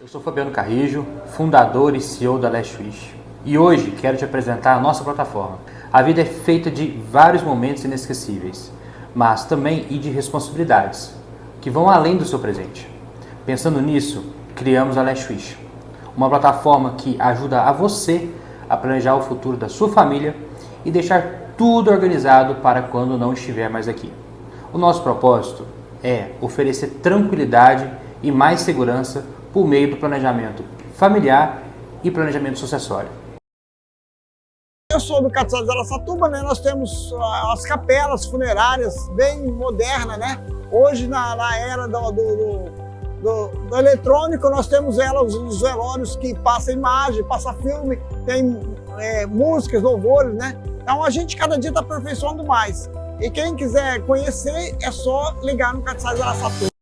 Eu sou Fabiano Carrijo, fundador e CEO da Lastwish, e hoje quero te apresentar a nossa plataforma. A vida é feita de vários momentos inesquecíveis, mas também de responsabilidades, que vão além do seu presente. Pensando nisso, criamos a Lastwish, uma plataforma que ajuda a você a planejar o futuro da sua família e deixar tudo organizado para quando não estiver mais aqui. O nosso propósito é oferecer tranquilidade e mais segurança por meio do planejamento familiar e planejamento sucessório. Eu sou do Catzados de Araçatuba, né? Nós temos as capelas funerárias bem modernas, né? Hoje, na era do eletrônico, nós temos os velórios que passam imagem, passa filme, tem músicas, louvores, né? Então a gente cada dia está aperfeiçoando mais. E quem quiser conhecer, é só ligar no Catzados de Araçatuba.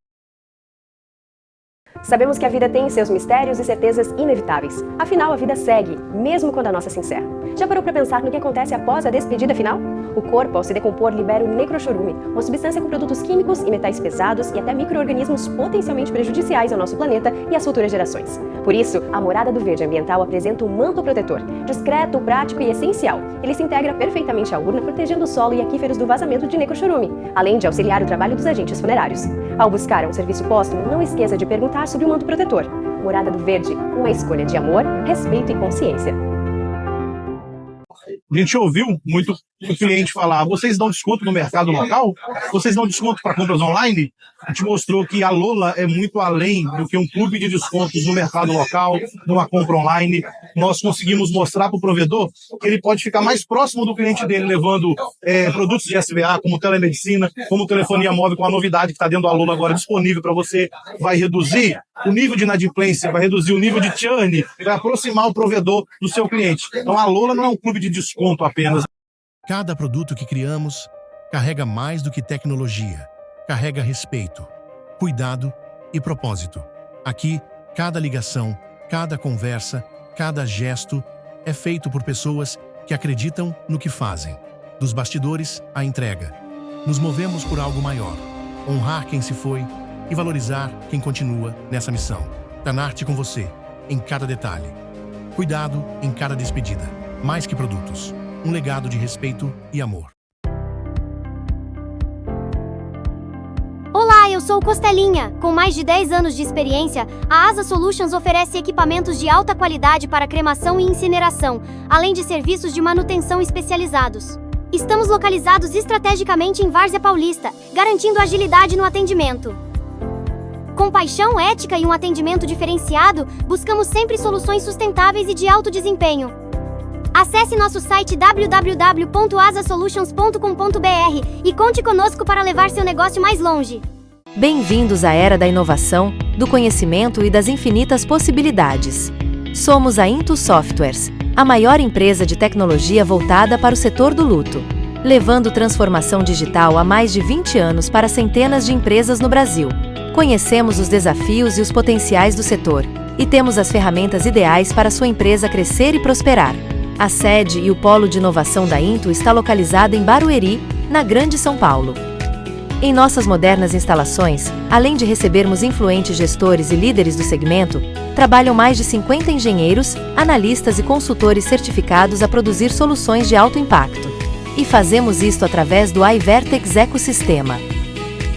Sabemos que a vida tem seus mistérios e certezas inevitáveis. Afinal, a vida segue, mesmo quando a nossa se encerra. Já parou para pensar no que acontece após a despedida final? O corpo, ao se decompor, libera o necrochorume, uma substância com produtos químicos e metais pesados e até micro-organismos potencialmente prejudiciais ao nosso planeta e às futuras gerações. Por isso, a Morada do Verde Ambiental apresenta um manto protetor, discreto, prático e essencial. Ele se integra perfeitamente à urna, protegendo o solo e aquíferos do vazamento de necrochorume, além de auxiliar o trabalho dos agentes funerários. Ao buscar um serviço póstumo, não esqueça de perguntar sobre o manto protetor. Morada do Verde, uma escolha de amor, respeito e consciência. A gente ouviu muito o cliente falar: vocês dão desconto no mercado local? Vocês dão desconto para compras online? A gente mostrou que a Lola é muito além do que um clube de descontos no mercado local, numa compra online. Nós conseguimos mostrar para o provedor que ele pode ficar mais próximo do cliente dele, levando produtos de SVA, como telemedicina, como telefonia móvel, com a novidade que está dentro da Lola agora disponível para você. Vai reduzir o nível de inadimplência, vai reduzir o nível de churn, vai aproximar o provedor do seu cliente. Então a Lola não é um clube de desconto apenas. Cada produto que criamos carrega mais do que tecnologia. Carrega respeito, cuidado e propósito. Aqui, cada ligação, cada conversa, cada gesto é feito por pessoas que acreditam no que fazem. Dos bastidores à entrega. Nos movemos por algo maior. Honrar quem se foi e valorizar quem continua nessa missão. Tanarte com você, em cada detalhe. Cuidado em cada despedida. Mais que produtos. Um legado de respeito e amor. Olá, eu sou o Costelinha. Com mais de 10 anos de experiência, a Asa Solutions oferece equipamentos de alta qualidade para cremação e incineração, além de serviços de manutenção especializados. Estamos localizados estrategicamente em Várzea Paulista, garantindo agilidade no atendimento. Com paixão, ética e um atendimento diferenciado, buscamos sempre soluções sustentáveis e de alto desempenho. Acesse nosso site www.asasolutions.com.br e conte conosco para levar seu negócio mais longe. Bem-vindos à era da inovação, do conhecimento e das infinitas possibilidades. Somos a Into Softwares, a maior empresa de tecnologia voltada para o setor do luto, levando transformação digital há mais de 20 anos para centenas de empresas no Brasil. Conhecemos os desafios e os potenciais do setor e temos as ferramentas ideais para sua empresa crescer e prosperar. A sede e o polo de inovação da Into está localizado em Barueri, na Grande São Paulo. Em nossas modernas instalações, além de recebermos influentes gestores e líderes do segmento, trabalham mais de 50 engenheiros, analistas e consultores certificados a produzir soluções de alto impacto. E fazemos isto através do iVertex Ecosistema.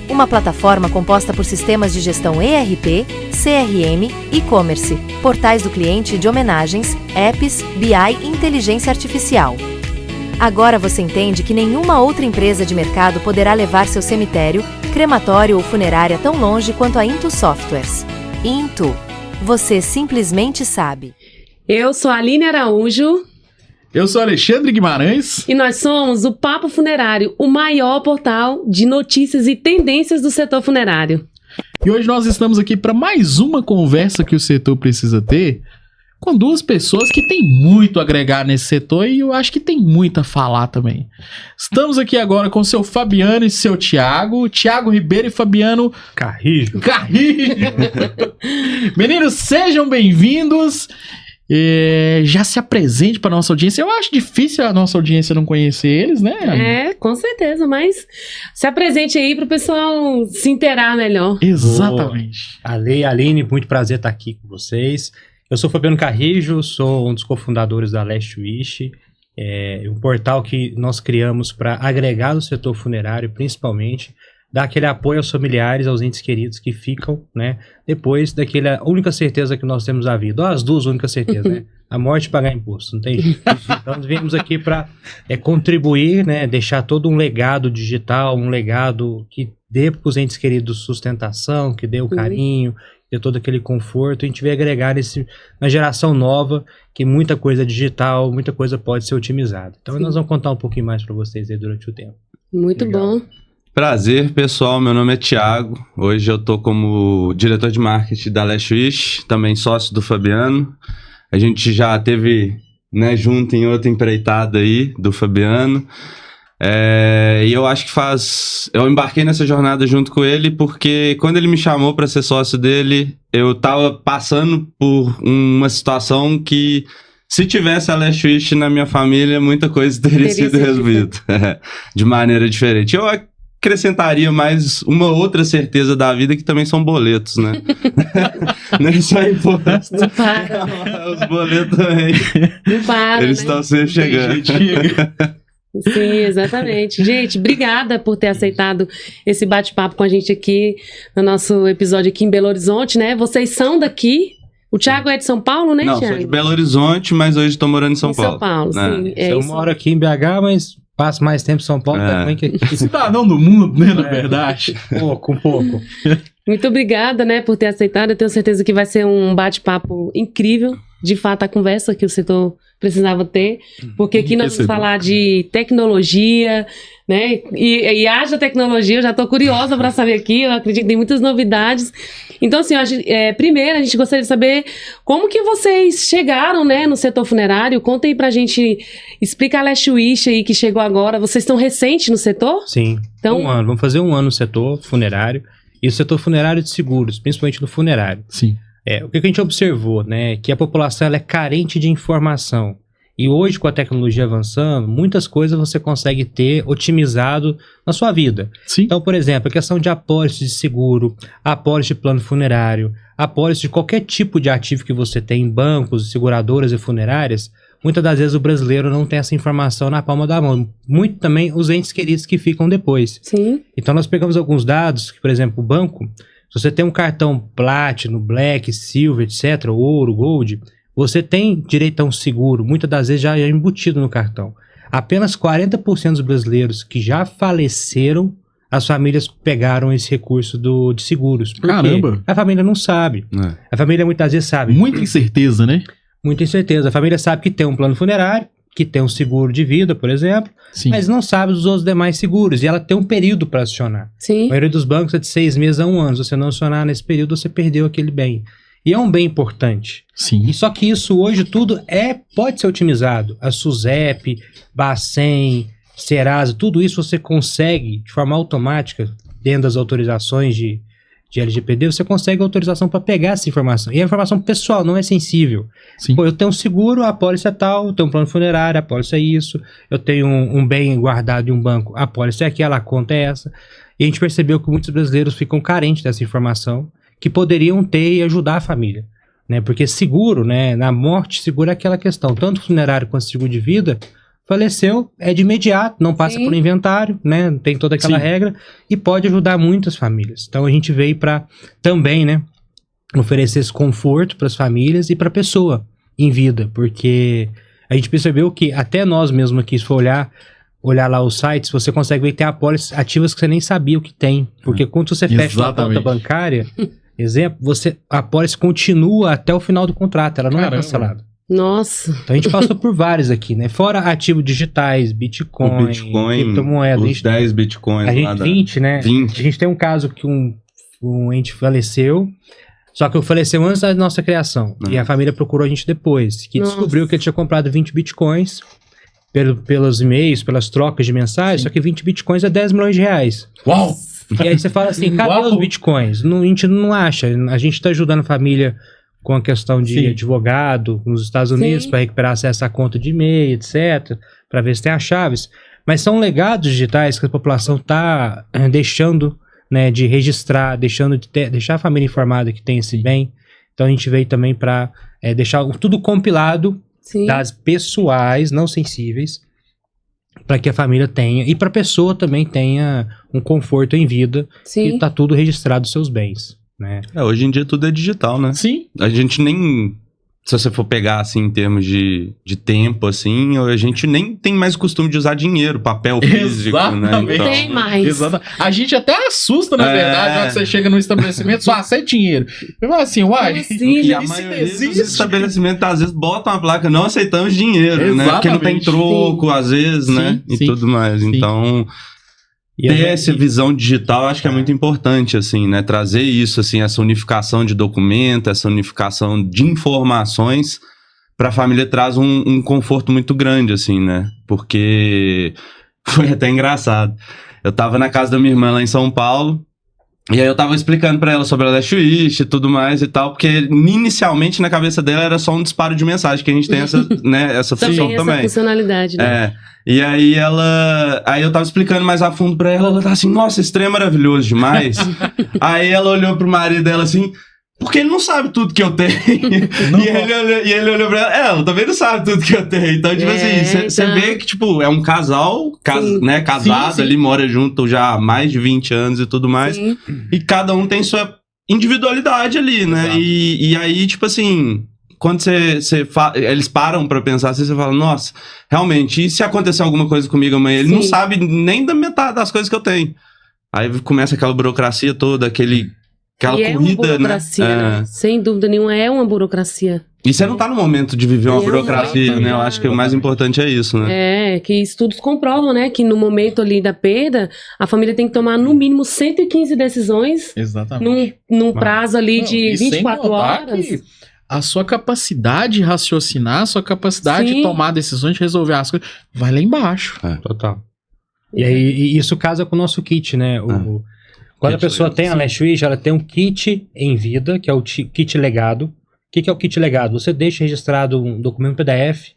Uma plataforma composta por sistemas de gestão ERP, CRM, e-commerce, portais do cliente de homenagens, apps, BI e inteligência artificial. Agora você entende que nenhuma outra empresa de mercado poderá levar seu cemitério, crematório ou funerária tão longe quanto a Into Softwares. Into. Você simplesmente sabe. Eu sou a Aline Araújo. Eu sou Alexandre Guimarães. E nós somos o Papo Funerário, o maior portal de notícias e tendências do setor funerário. E hoje nós estamos aqui para mais uma conversa que o setor precisa ter com duas pessoas que têm muito a agregar nesse setor e eu acho que tem muito a falar também. Estamos aqui agora com o seu Fabiano e seu Thiago Ribeiro e Fabiano Carrijo. Meninos, sejam bem-vindos. Já se apresente para nossa audiência. Eu acho difícil a nossa audiência não conhecer eles, né? Com certeza, mas se apresente aí para o pessoal se inteirar melhor. Exatamente. Ale, Aline, muito prazer estar aqui com vocês. Eu sou Fabiano Carrijo, sou um dos cofundadores da Last Wish, um portal que nós criamos para agregar no setor funerário, principalmente, dar aquele apoio aos familiares, aos entes queridos que ficam, né, depois daquela única certeza que nós temos na vida, ou as duas únicas certezas, né, a morte e pagar imposto, não tem jeito. Então nós viemos aqui para contribuir, né, deixar todo um legado digital, um legado que dê para os entes queridos sustentação, que dê o carinho, ter todo aquele conforto, a gente veio agregar na geração nova, que muita coisa digital, muita coisa pode ser otimizada. Então nós vamos contar um pouquinho mais para vocês aí durante o tempo. Muito Legal. bom. Prazer, pessoal, meu nome é Thiago, hoje eu tô como diretor de marketing da Last Wish, também sócio do Fabiano, a gente já teve, né, junto em outra empreitada aí do Fabiano. E eu acho que eu embarquei nessa jornada junto com ele porque quando ele me chamou para ser sócio dele, eu tava passando por uma situação que, se tivesse a Last Wish na minha família, muita coisa teria sido resolvida de maneira diferente. Eu acrescentaria mais uma outra certeza da vida, que também são boletos, né? Não é só imposto. Não para. Os boletos também. Não para, eles estão sempre chegando. Sim, exatamente. Gente, obrigada por ter aceitado esse bate-papo com a gente aqui no nosso episódio aqui em Belo Horizonte, né? Vocês são daqui. O Thiago é de São Paulo, né, Não, Thiago? sou de Belo Horizonte, mas hoje estou morando em São Paulo. São Paulo, sim. Eu moro aqui em BH, mas passo mais tempo em São Paulo também que aqui. Cidadão do mundo, né, na verdade. Um pouco. Muito obrigada, né, por ter aceitado. Eu tenho certeza que vai ser um bate-papo incrível. De fato, a conversa que o setor precisava ter, porque aqui nós vamos falar de tecnologia, né? E haja tecnologia, eu já estou curiosa para saber aqui, eu acredito que tem muitas novidades. Então, assim, primeiro a gente gostaria de saber como que vocês chegaram, né, no setor funerário. Conta aí pra gente, explica a Last Wish aí que chegou agora. Vocês estão recentes no setor? Sim, então, um ano. Vamos fazer um ano no setor funerário. E o setor funerário de seguros, principalmente no funerário. Sim. O que a gente observou, né, que a população ela é carente de informação. E hoje, com a tecnologia avançando, muitas coisas você consegue ter otimizado na sua vida. Sim. Então, por exemplo, a questão de apólice de seguro, apólice de plano funerário, apólice de qualquer tipo de ativo que você tem em bancos, seguradoras e funerárias, muitas das vezes o brasileiro não tem essa informação na palma da mão. Muito também os entes queridos que ficam depois. Sim. Então, nós pegamos alguns dados, que, por exemplo, o banco, se você tem um cartão Platinum, Black, Silver, etc., Ouro, Gold, você tem direito a um seguro, muitas das vezes já é embutido no cartão. Apenas 40% dos brasileiros que já faleceram, as famílias pegaram esse recurso de seguros. Por Caramba! quê? A família não sabe. A família muitas vezes sabe. Muita incerteza, né? Muita incerteza. A família sabe que tem um plano funerário, que tem um seguro de vida, por exemplo, Sim. mas não sabe dos outros demais seguros. E ela tem um período para acionar. Sim. A maioria dos bancos é de 6 meses a 1 ano. Se você não acionar nesse período, você perdeu aquele bem. E é um bem importante. Sim. E só que isso hoje tudo pode ser otimizado. A SUSEP, Bacen, Serasa, tudo isso você consegue de forma automática, dentro das autorizações de LGPD, você consegue autorização para pegar essa informação. E a informação pessoal não é sensível. Sim. Pô, eu tenho um seguro, a apólice é tal, eu tenho um plano funerário, a apólice é isso, eu tenho um bem guardado em um banco, a apólice é aquela, a conta é essa. E a gente percebeu que muitos brasileiros ficam carentes dessa informação, que poderiam ter e ajudar a família. Né? Porque seguro, né, na morte, seguro é aquela questão, tanto funerário quanto seguro de vida, faleceu, é de imediato, não passa por inventário, né? Tem toda aquela regra e pode ajudar muitas famílias. Então a gente veio para também, né, oferecer esse conforto para as famílias e para a pessoa em vida, porque a gente percebeu que até nós mesmos aqui, se for olhar lá os sites, você consegue ver que tem apólices ativas que você nem sabia o que tem, porque quando você fecha uma conta bancária, exemplo, a apólice continua até o final do contrato, ela não é cancelada. Nossa. Então a gente passou por vários aqui, né? Fora ativos digitais, Bitcoin, criptomoeda. Os 10 Bitcoins. A gente, 20, né? 20. A gente tem um caso que um ente faleceu, só que faleceu antes da nossa criação. E a família procurou a gente depois, que descobriu que ele tinha comprado 20 Bitcoins pelos e-mails, pelas trocas de mensagens, só que 20 Bitcoins é 10 milhões de reais. Uau! E aí você fala assim, cadê os Bitcoins? A gente não acha. A gente está ajudando a família com a questão de advogado nos Estados Unidos para recuperar acesso à conta de e-mail, etc., para ver se tem as chaves. Mas são legados digitais que a população está deixando, né, de registrar, deixando de deixar a família informada que tem esse bem. Então a gente veio também para deixar tudo compilado das pessoais não sensíveis, para que a família tenha, e para a pessoa também tenha um conforto em vida, e tá tudo registrado os seus bens, né? Hoje em dia tudo é digital, né? Sim. A gente nem, se você for pegar assim em termos de tempo, assim, a gente nem tem mais o costume de usar dinheiro, papel físico, Exatamente. né? Então, Tem mais. Exatamente. A gente até assusta, na verdade, quando você chega no estabelecimento, só aceita dinheiro. Eu falo assim, uai, e a maioria dos estabelecimentos às vezes botam uma placa, não aceitamos dinheiro, né? Porque não tem troco, às vezes, né? E tudo mais. Então, ter essa visão digital, acho que é muito importante, assim, né? Trazer isso, assim, essa unificação de documento, essa unificação de informações para a família traz um conforto muito grande, assim, né? Porque foi até engraçado. Eu tava na casa da minha irmã lá em São Paulo, e aí eu tava explicando pra ela sobre a Last Wish e tudo mais e tal, porque inicialmente na cabeça dela era só um disparo de mensagem, que a gente tem essa, né, essa função também. Essa funcionalidade, né? E aí eu tava explicando mais a fundo pra ela tava assim, nossa, esse trem é maravilhoso demais. Aí ela olhou pro marido dela assim, porque ele não sabe tudo que eu tenho. E ele olhou pra ela, ela também não sabe tudo que eu tenho. Então, tipo assim, você vê que, tipo, é um casal, né, casado ali, mora junto já há mais de 20 anos e tudo mais. E cada um tem sua individualidade ali, né? E aí, tipo assim, quando eles param pra pensar assim, você fala, nossa, realmente, e se acontecer alguma coisa comigo amanhã? Ele não sabe nem da metade das coisas que eu tenho. Aí começa aquela burocracia toda, aquela corrida, uma burocracia, né? Sem dúvida nenhuma, é uma burocracia. E você não tá no momento de viver uma burocracia, né? Eu acho que o mais importante é isso, né? Que estudos comprovam, né? Que no momento ali da perda, a família tem que tomar no mínimo 115 decisões. Exatamente. Num prazo ali de 24 horas. Que a sua capacidade de raciocinar, a sua capacidade de tomar decisões, de resolver as coisas, vai lá embaixo. Total. E aí, isso casa com o nosso kit, né? Quando a pessoa tem a Last Wish, ela tem um kit em vida, que é o kit legado. O que é o kit legado? Você deixa registrado um documento PDF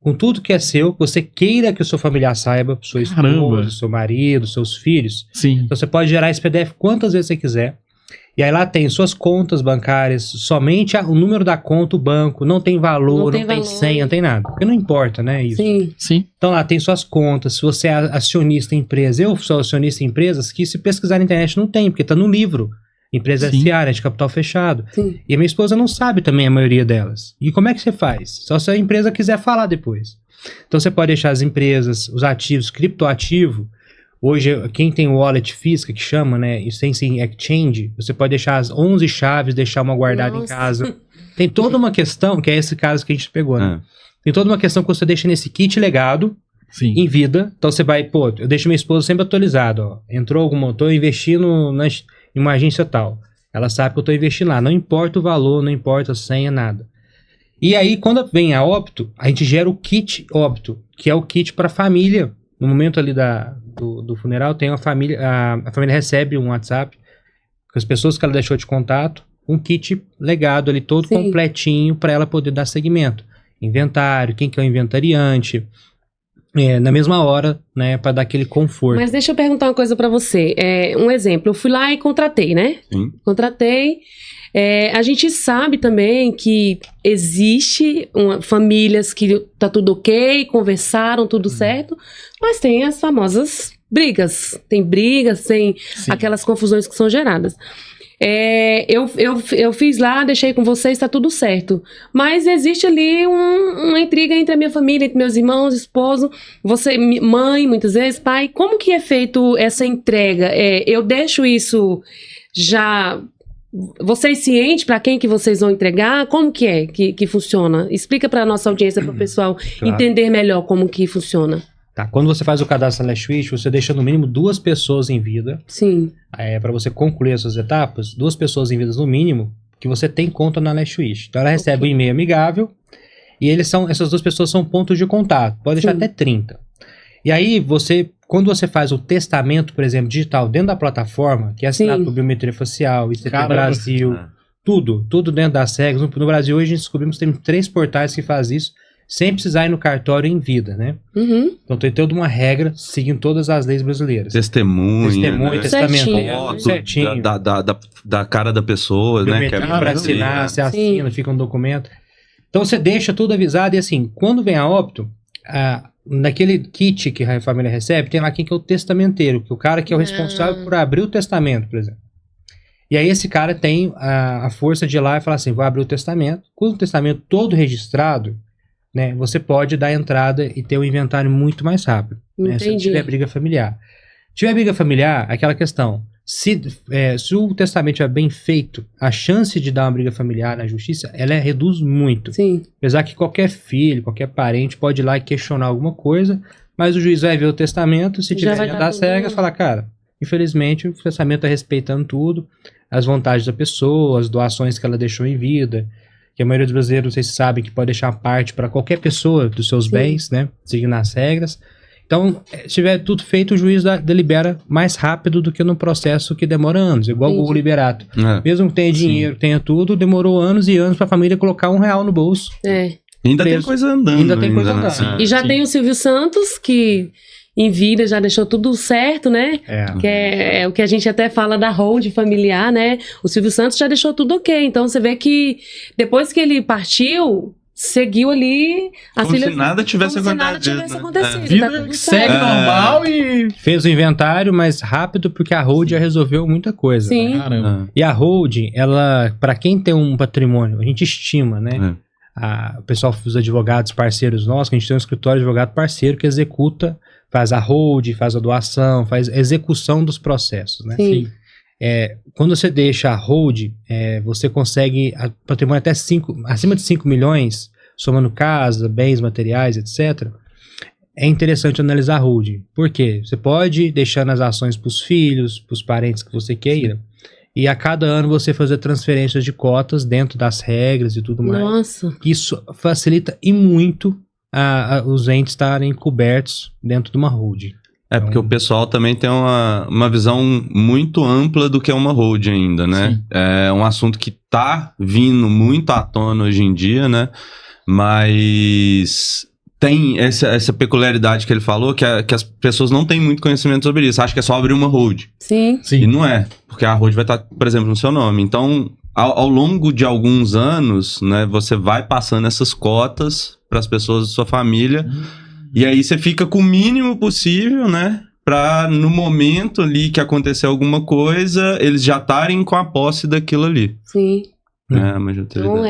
com tudo que é seu, que você queira que o seu familiar saiba, sua esposa, seu marido, seus filhos. Sim. Então você pode gerar esse PDF quantas vezes você quiser. E aí lá tem suas contas bancárias, somente o número da conta, o banco, não tem valor, não tem senha, não tem nada. Porque não importa, né? Isso. Sim. Então lá tem suas contas, se você é acionista em empresa, eu sou acionista em empresas que se pesquisar na internet não tem, porque tá no livro. Empresa SA, né, de capital fechado. E a minha esposa não sabe também a maioria delas. E como é que você faz? Só se a empresa quiser falar depois. Então você pode deixar as empresas, os ativos, criptoativo. Hoje, quem tem wallet física, que chama, né, sem exchange, você pode deixar as 11 chaves, deixar uma guardada em casa. Tem toda uma questão, que é esse caso que a gente pegou, né? Tem toda uma questão que você deixa nesse kit legado, em vida. Então você vai, eu deixo minha esposa sempre atualizada, ó. Entrou alguma, tô investindo em uma agência tal. Ela sabe que eu tô investindo lá, não importa o valor, não importa a senha, nada. E aí, quando vem a óbito, a gente gera o kit óbito, que é o kit para família. No momento ali do funeral, tem a família recebe um WhatsApp com as pessoas que ela deixou de contato, um kit legado ali todo completinho para ela poder dar seguimento. Inventário, quem que é o inventariante, na mesma hora, né, para dar aquele conforto. Mas deixa eu perguntar uma coisa para você. Um exemplo, eu fui lá e contratei, né? Contratei. A gente sabe também que existe famílias que tá tudo ok, conversaram, tudo certo, mas tem as famosas brigas. Tem brigas, tem aquelas confusões que são geradas. Eu fiz lá, deixei com vocês, tá tudo certo. Mas existe ali uma intriga entre a minha família, entre meus irmãos, esposo, você, mãe, muitas vezes, pai. Como que é feito essa entrega? Eu deixo isso já vocês cientes para quem que vocês vão entregar? Como que é que funciona? Explica para nossa audiência, para o pessoal entender melhor como que funciona. Tá, quando você faz o cadastro na Last Wish, você deixa no mínimo 2 pessoas em vida. Sim. Para você concluir as suas etapas, 2 pessoas em vida no mínimo, que você tem conta na Last Wish. Então ela recebe um e-mail amigável e essas 2 pessoas são pontos de contato. Pode deixar até 30. E aí quando você faz o testamento, por exemplo, digital dentro da plataforma, que é assinado por biometria facial, ICT Brasil, tudo dentro das regras. No Brasil hoje a gente descobrimos que tem 3 portais que fazem isso, sem precisar ir no cartório em vida, né? Então tem toda uma regra seguindo todas as leis brasileiras. Testemunha, né? Testamento, certinho. Da cara da pessoa, né? Que é para assinar, você assina, fica um documento. Então você deixa tudo avisado e assim, quando vem a óbito, naquele kit que a família recebe, tem lá quem que é o testamenteiro, que é o cara que é o responsável por abrir o testamento, por exemplo. E aí esse cara tem a força de ir lá e falar assim, vou abrir o testamento. Com o testamento todo registrado, né, você pode dar entrada e ter um inventário muito mais rápido, né, se não tiver briga familiar. Se tiver briga familiar, aquela questão, se o testamento é bem feito, a chance de dar uma briga familiar na justiça, ela reduz muito. Sim. Apesar que qualquer filho, qualquer parente pode ir lá e questionar alguma coisa, mas o juiz vai ver o testamento, se tiver dentro das regras, falar, cara, infelizmente o testamento está respeitando tudo, as vontades da pessoa, as doações que ela deixou em vida, que a maioria dos brasileiros, vocês sabem que pode deixar parte para qualquer pessoa dos seus bens, né, seguindo as regras. Então, se tiver tudo feito, o juiz delibera mais rápido do que no processo que demora anos, igual o liberato. Mesmo que tenha dinheiro, tenha tudo, demorou anos e anos para a família colocar R$1 no bolso. Ainda tem coisa andando. Ainda tem coisa andando. E já tem o Silvio Santos, que em vida já deixou tudo certo, né? Que é o que a gente até fala da hold familiar, né? O Silvio Santos já deixou tudo ok. Então você vê que depois que ele partiu, seguiu ali... Como se nada tivesse acontecido. Vida segue normal e... Fez o inventário mais rápido porque a hold já resolveu muita coisa. Sim. Né? E a hold, ela, para quem tem um patrimônio, a gente estima, né? O pessoal, os advogados parceiros nossos, que a gente tem um escritório de advogado parceiro que executa, faz a hold, faz a doação, faz a execução dos processos, né? Sim. Quando você deixa a hold, você consegue patrimônio até acima de 5 milhões, somando casa, bens materiais, etc. É interessante analisar a hold. Por quê? Você pode deixar as ações para os filhos, para os parentes que você queira, e a cada ano você fazer transferências de cotas dentro das regras e tudo mais. Nossa! Isso facilita e muito os entes estarem cobertos dentro de uma hold. Porque o pessoal também tem uma visão muito ampla do que é uma hold ainda, né? Sim. É um assunto que tá vindo muito à tona hoje em dia, né? Mas tem essa peculiaridade que ele falou, que as pessoas não têm muito conhecimento sobre isso. Acho que é só abrir uma hold. Sim. E não é, porque a hold vai estar, por exemplo, no seu nome. Então, ao longo de alguns anos, né, você vai passando essas cotas para as pessoas da sua família. E aí você fica com o mínimo possível, né? Pra no momento ali que acontecer alguma coisa, eles já estarem com a posse daquilo ali. Sim. Então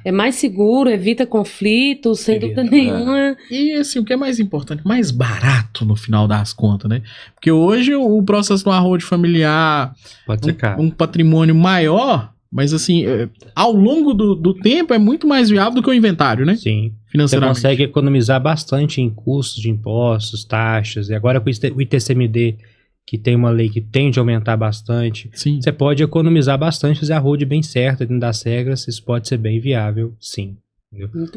é mais seguro, evita conflitos, sem dúvida nenhuma. E assim, o que é mais importante, mais barato no final das contas, né? Porque hoje o processo do hold familiar pode ser caro. Um patrimônio maior, mas assim, ao longo do tempo é muito mais viável do que o inventário, né? Sim. Financeiramente. Você consegue economizar bastante em custos de impostos, taxas, e agora com o ITCMD, que tem uma lei que tende a aumentar bastante, sim, você pode economizar bastante, fazer a hold bem certa dentro das regras, isso pode ser bem viável, sim.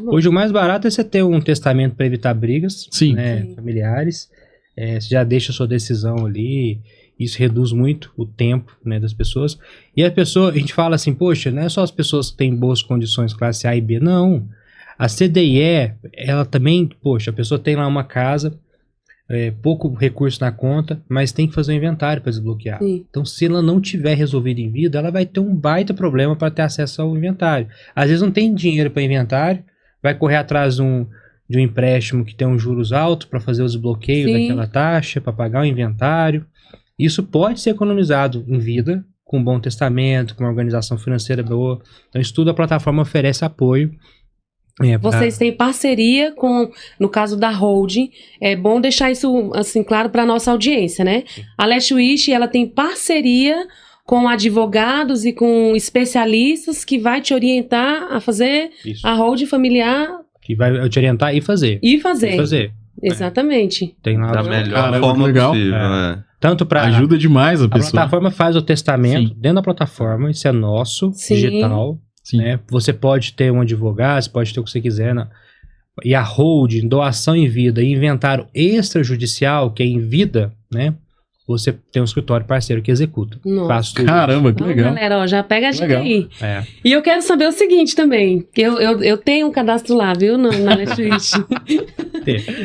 Hoje o mais barato é você ter um testamento para evitar brigas, sim, né, familiares, você já deixa a sua decisão ali, isso reduz muito o tempo, né, das pessoas, e a gente fala assim, poxa, não é só as pessoas que têm boas condições classe A e B, não, a CDE, ela também, poxa, a pessoa tem lá uma casa, pouco recurso na conta, mas tem que fazer um inventário para desbloquear. Sim. Então, se ela não tiver resolvido em vida, ela vai ter um baita problema para ter acesso ao inventário. Às vezes não tem dinheiro para inventário, vai correr atrás de um empréstimo que tem um juros alto para fazer o desbloqueio daquela taxa, para pagar o inventário. Isso pode ser economizado em vida, com um bom testamento, com uma organização financeira boa. Então, isso tudo a plataforma oferece apoio. Vocês têm parceria com, no caso da holding, é bom deixar isso assim claro para nossa audiência, né? A Last Wish, ela tem parceria com advogados e com especialistas que vai te orientar a fazer Isso. a holding familiar Que vai te orientar e fazer. e fazer. E fazer. Exatamente. Tem lá Da os- melhor Caramba, forma que legal. possível. É. é. Tanto para Ajuda demais a a pessoa. plataforma faz o testamento Sim. dentro da plataforma, isso é nosso, Sim. digital. Sim. Né? Você pode ter um advogado, você pode ter o que você quiser. Né? E a holding, doação em vida e inventário extrajudicial, que é em vida, né? Você tem um escritório parceiro que executa. Nossa. Faz tudo. Caramba, que Então, legal. galera, ó, já pega a dica Legal. aí. É. E eu quero saber o seguinte também, que eu tenho um cadastro lá, viu, na Netflix.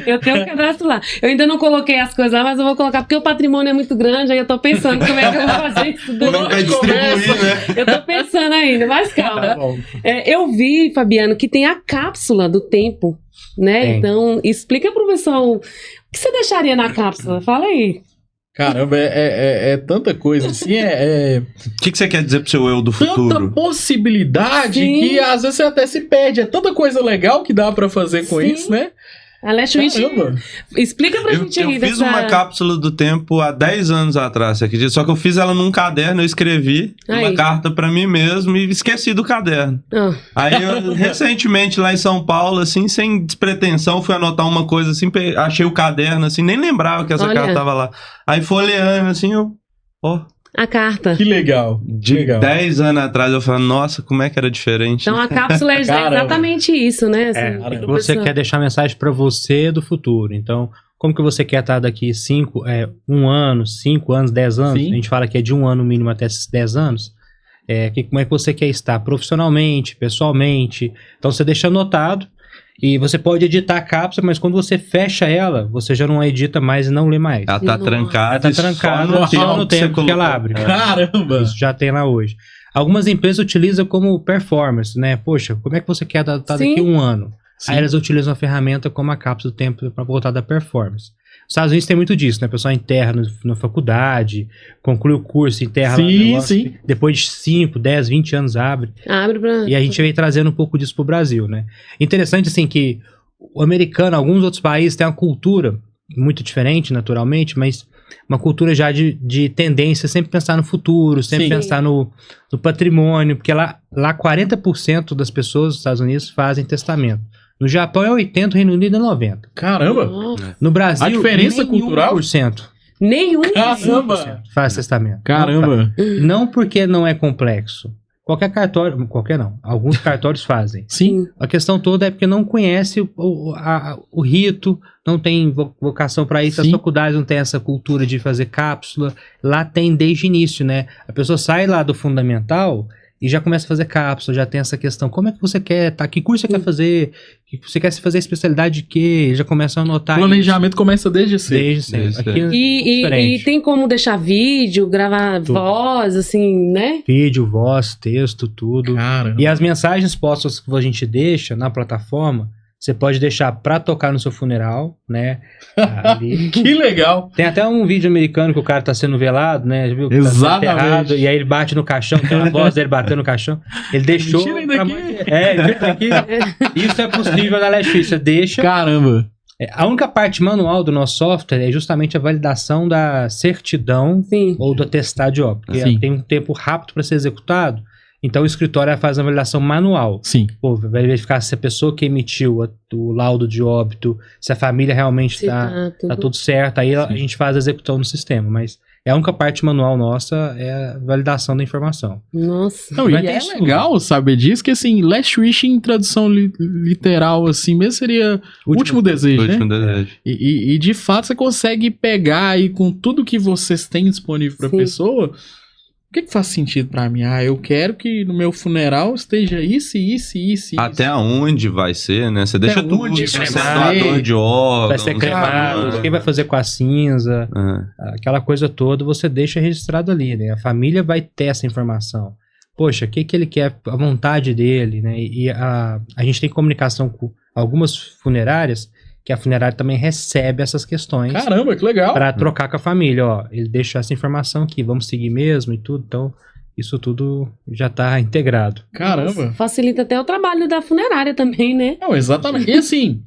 Eu tenho um cadastro lá. Eu ainda não coloquei as coisas lá, mas eu vou colocar, porque o patrimônio é muito grande, aí eu tô pensando como é que eu vou fazer isso. Como vai distribuir, né? Eu tô pensando ainda, mas calma. Tá bom. Eu vi, Fabiano, que tem a cápsula do tempo, né? Tem. Então, explica pro pessoal, o que você deixaria na cápsula? Fala aí. Caramba, é tanta coisa assim, O que você quer dizer pro seu eu do tanta futuro? possibilidade Sim. que às vezes você até se perde. É tanta coisa legal que dá pra fazer com Sim. isso, né? Alex Witt, Caramba. explica pra Eu gente aí fiz uma cápsula do tempo há 10 anos atrás, você acredita? Só que eu fiz ela num caderno, eu escrevi uma Aí. carta pra mim mesmo e esqueci do caderno. Ah, Aí eu, recentemente, lá em São Paulo, assim, sem despretensão, fui anotar uma coisa assim, achei o caderno, assim, nem lembrava que essa Olha. carta tava lá. Aí folheando, assim, a carta. Que legal. de Legal. 10 anos atrás, eu falei, nossa, como é que era diferente. Então a cápsula é Caramba. exatamente isso, né? Assim, É, pro você pessoal. quer deixar mensagem para você do futuro. Então, como que você quer estar daqui 1 ano, 5 anos, 10 anos? Sim. A gente fala que é de 1 ano mínimo até 10 anos. Como é que você quer estar profissionalmente, pessoalmente? Então, você deixa anotado e você pode editar a cápsula, mas quando você fecha ela, você já não edita mais e não lê mais. Ela tá Nossa. trancada, Ela tá trancada só só no que você tempo que ela colocou. abre. Caramba. Isso já tem lá hoje. Algumas empresas utilizam como performance, né? Poxa, como é que você quer estar Sim. daqui 1 ano? Sim. Aí elas utilizam a ferramenta como a cápsula do tempo para voltar da performance. Os Estados Unidos tem muito disso, né? O pessoal enterra na faculdade, conclui o curso, enterra lá no Sim, negócio, sim. depois de 5, 10, 20 anos abre. Abre pra... E a gente vem trazendo um pouco disso pro Brasil, né? Interessante, assim, que o americano, alguns outros países têm uma cultura muito diferente, naturalmente, mas uma cultura já de tendência, sempre pensar no futuro, sempre Sim. pensar no patrimônio, porque lá 40% das pessoas dos Estados Unidos fazem testamento. No Japão é 80%, no Reino Unido é 90%. Caramba. Nossa. No Brasil, A diferença cultural? 1% Nenhum. Caramba. faz testamento. Caramba. Não porque não é complexo. Qualquer cartório, qualquer não, alguns cartórios fazem. Sim. A questão toda é porque não conhece o rito, não tem vocação para isso, as Sim. faculdades não têm essa cultura de fazer cápsula. Lá tem desde o início, né? A pessoa sai lá do fundamental e já começa a fazer cápsula, já tem essa questão. Como é que você quer, tá? Que curso você quer fazer? Você quer se fazer especialidade de quê? Já começa a anotar O planejamento começa desde cedo. desde sempre. Desde Aqui, E diferente. tem como deixar vídeo, gravar voz, assim, né? Vídeo, voz, texto, tudo. Caramba. E as mensagens postas que a gente deixa na plataforma, você pode deixar pra tocar no seu funeral, né? Ali. Que legal. Tem até um vídeo americano que o cara tá sendo velado, né? Já viu que tá sendo Exatamente. enterrado, e aí ele bate no caixão, tem a voz dele batendo no caixão. Ele deixou. Tira ele daqui. Tira daqui. Isso é possível na Netflix. Você deixa. Caramba. A única parte manual do nosso software é justamente a validação da certidão Sim. ou do atestado de óbito. Porque Sim. tem um tempo rápido para ser executado. Então o escritório faz a validação manual. Sim. Pô, vai verificar se a pessoa que emitiu o laudo de óbito, se a família realmente Se tá tudo. tudo certo. Aí a gente faz a execução no sistema. Mas a única parte manual nossa é a validação da informação. Nossa. Não, Vai e ter é isso. legal saber disso, que assim, Last Wish em tradução literal, assim, mesmo seria último desejo, Último né? desejo. E de fato você consegue pegar aí com tudo que vocês têm disponível pra Sim. pessoa. O que faz sentido pra mim? Ah, eu quero que no meu funeral esteja isso, isso, isso, isso. Até onde vai ser, né? Você deixa tudo. onde Se vai você é ser? doador de órgãos. Vai ser cremado, quem vai fazer com a cinza, aquela coisa toda, você deixa registrado ali, né? A família vai ter essa informação. Poxa, o que ele quer, a vontade dele, né? E a gente tem comunicação com algumas funerárias, que a funerária também recebe essas questões. Caramba, que legal. Para trocar com a família, ó, ele deixou essa informação aqui, vamos seguir mesmo e tudo, então isso tudo já tá integrado. Caramba. Facilita até o trabalho da funerária também, né? Não, exatamente. E assim,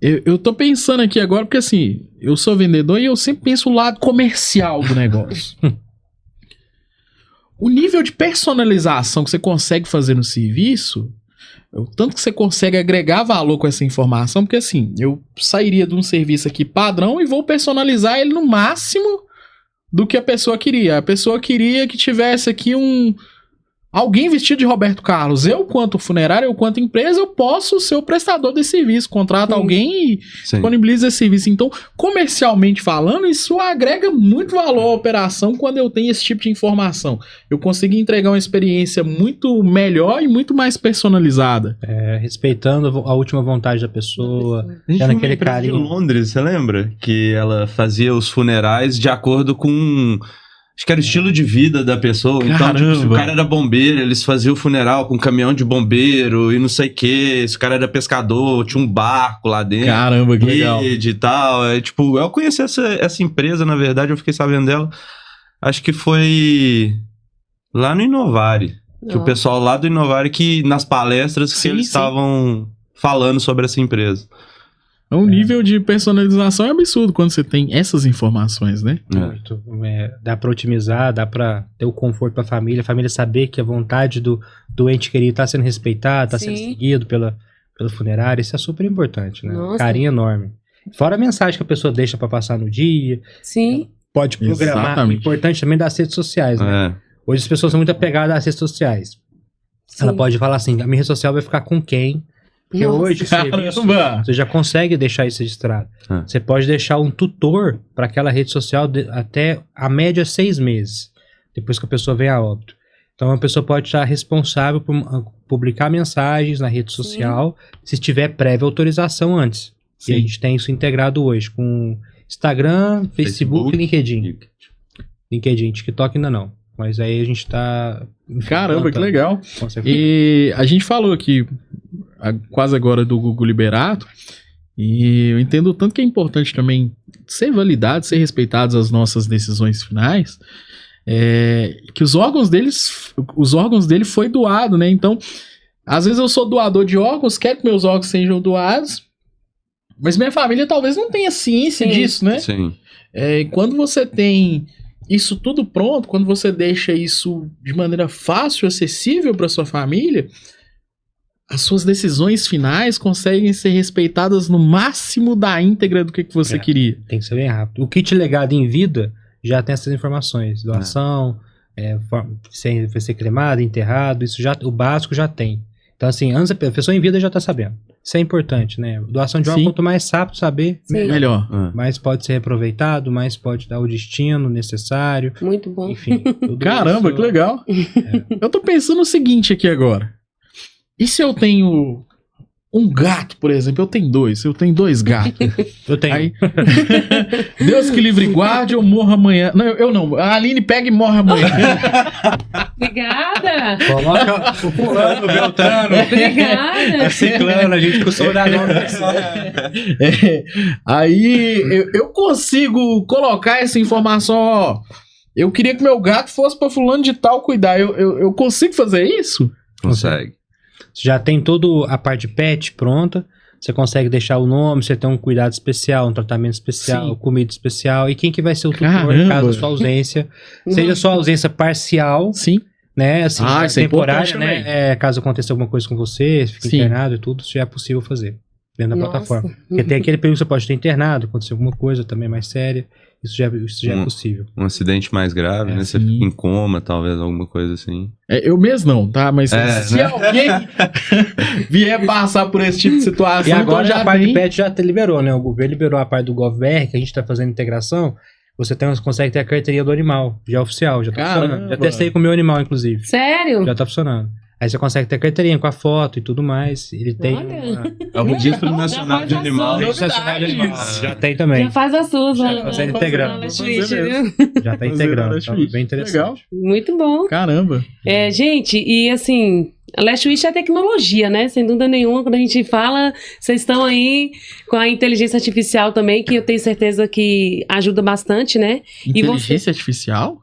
eu tô pensando aqui agora, porque assim, eu sou vendedor e eu sempre penso o lado comercial do negócio. o nível de personalização que você consegue fazer no serviço, o tanto que você consegue agregar valor com essa informação, porque assim, eu sairia de um serviço aqui padrão e vou personalizar ele no máximo do que a pessoa queria. A pessoa queria que tivesse aqui alguém vestido de Roberto Carlos. Eu, quanto funerário, eu, quanto empresa, eu posso ser o prestador desse serviço. Contrata alguém e disponibiliza esse serviço. Então, comercialmente falando, isso agrega muito valor à operação quando eu tenho esse tipo de informação. Eu consigo entregar uma experiência muito melhor e muito mais personalizada. Respeitando a última vontade da pessoa. A gente naquele carinho de Londres, você lembra? Que ela fazia os funerais de acordo com... Acho que era o estilo de vida da pessoa. Então, tipo, se o cara era bombeiro, eles faziam o funeral com um caminhão de bombeiro e não sei o quê. Se o cara era pescador, tinha um barco lá dentro. Caramba, que legal. E tal. Tipo, eu conheci essa empresa, na verdade, eu fiquei sabendo dela. Acho que foi lá no Inovare. Que o pessoal lá do Inovare, que nas palestras que eles estavam falando sobre essa empresa. O nível de personalização é absurdo quando você tem essas informações, né? Muito. Dá pra otimizar, dá pra ter o conforto pra família, a família saber que a vontade do ente querido tá sendo respeitada, tá sendo seguido pelo funerário. Isso é super importante, né? Nossa. Carinho enorme. Fora a mensagem que a pessoa deixa pra passar no dia. Sim. Pode programar. Exatamente. O importante também das redes sociais, né? Hoje as pessoas são muito apegadas às redes sociais. Ela pode falar assim, a minha rede social vai ficar com quem? Porque hoje você já consegue deixar isso registrado. Você pode deixar um tutor para aquela rede social até a média 6 meses, depois que a pessoa vem a óbito. Então a pessoa pode estar responsável por publicar mensagens na rede social se tiver prévia autorização antes. E a gente tem isso integrado hoje com Instagram, Facebook e LinkedIn. LinkedIn, TikTok ainda não. Mas aí a gente tá... Caramba, que legal. E a gente falou aqui quase agora do Google Liberato, e eu entendo o tanto que é importante também ser validado, ser respeitadas as nossas decisões finais, que os órgãos dele foi doado, né? Então, às vezes eu sou doador de órgãos, quero que meus órgãos sejam doados, mas minha família talvez não tenha ciência disso, né? Sim. Quando você tem isso tudo pronto, quando você deixa isso de maneira fácil, acessível para sua família, as suas decisões finais conseguem ser respeitadas no máximo da íntegra do que você queria. Tem que ser bem rápido. O kit legado em vida já tem essas informações. Doação, se vai ser cremado, enterrado, isso já, o básico já tem. Então assim, antes a pessoa em vida já está sabendo. Isso é importante, né? Doação de órgão, quanto mais rápido saber, melhor. Mais pode ser reaproveitado, mais pode dar o destino necessário. Muito bom. Enfim. Caramba, que legal. Eu tô pensando o seguinte aqui agora. E se eu tenho um gato, por exemplo? Eu tenho dois gatos. Eu tenho. Aí, Deus que livre e guarde, eu morro amanhã. Não, eu não. A Aline pega e morre amanhã. Obrigada. Coloca o fulano, o Beltrano. Obrigada. A ciclano, a gente costuma dar nome. Aí eu consigo colocar essa informação, ó. Eu queria que meu gato fosse pra fulano de tal cuidar. Eu consigo fazer isso? Consegue. Você já tem toda a parte de pet pronta, você consegue deixar o nome, você tem um cuidado especial, um tratamento especial, comida especial, e quem que vai ser o tutor em caso da sua ausência, seja sua ausência parcial, né, assim, temporária, né, caso aconteça alguma coisa com você, fique internado e tudo, isso já é possível fazer dentro da plataforma. Porque tem aquele período que você pode ter internado, acontecer alguma coisa também mais séria, isso já é possível. Um acidente mais grave, né? Você fica em coma, talvez, alguma coisa assim. Eu mesmo não, tá? Mas se alguém vier passar por esse tipo de situação... E agora então já a parte do PET já liberou, né? O governo liberou a parte do GovBR, que a gente tá fazendo integração, você consegue ter a carteirinha do animal, já oficial, já tá funcionando. Já testei com o meu animal, inclusive. Sério? Já tá funcionando. Aí você consegue ter a carteirinha com a foto e tudo mais. Ele tem é o Registro Nacional de Animal. Já tem também. Já faz as suas. Já tá integrando. Já tá integrando. Então, bem interessante. Legal. Muito bom. Caramba. Gente, e assim, a Last Wish é tecnologia, né? Sem dúvida nenhuma, quando a gente fala, vocês estão aí com a inteligência artificial também, que eu tenho certeza que ajuda bastante, né? Inteligência artificial?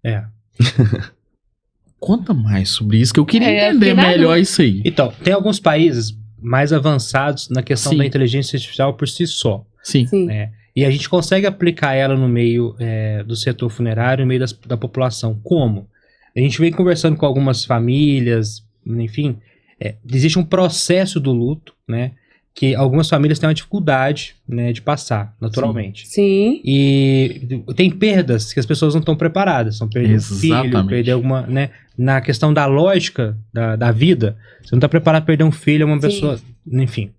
É. Conta mais sobre isso, que eu queria entender melhor isso aí. Então, tem alguns países mais avançados na questão da inteligência artificial por si só. Sim. Né? E a gente consegue aplicar ela no meio do setor funerário, no meio da população. Como? A gente vem conversando com algumas famílias, enfim, existe um processo do luto, né? Que algumas famílias têm uma dificuldade, né, de passar, naturalmente. Sim. E tem perdas que as pessoas não estão preparadas. São perder um filho, perder alguma, né? Na questão da lógica da vida, você não está preparado para perder um filho, uma pessoa, enfim.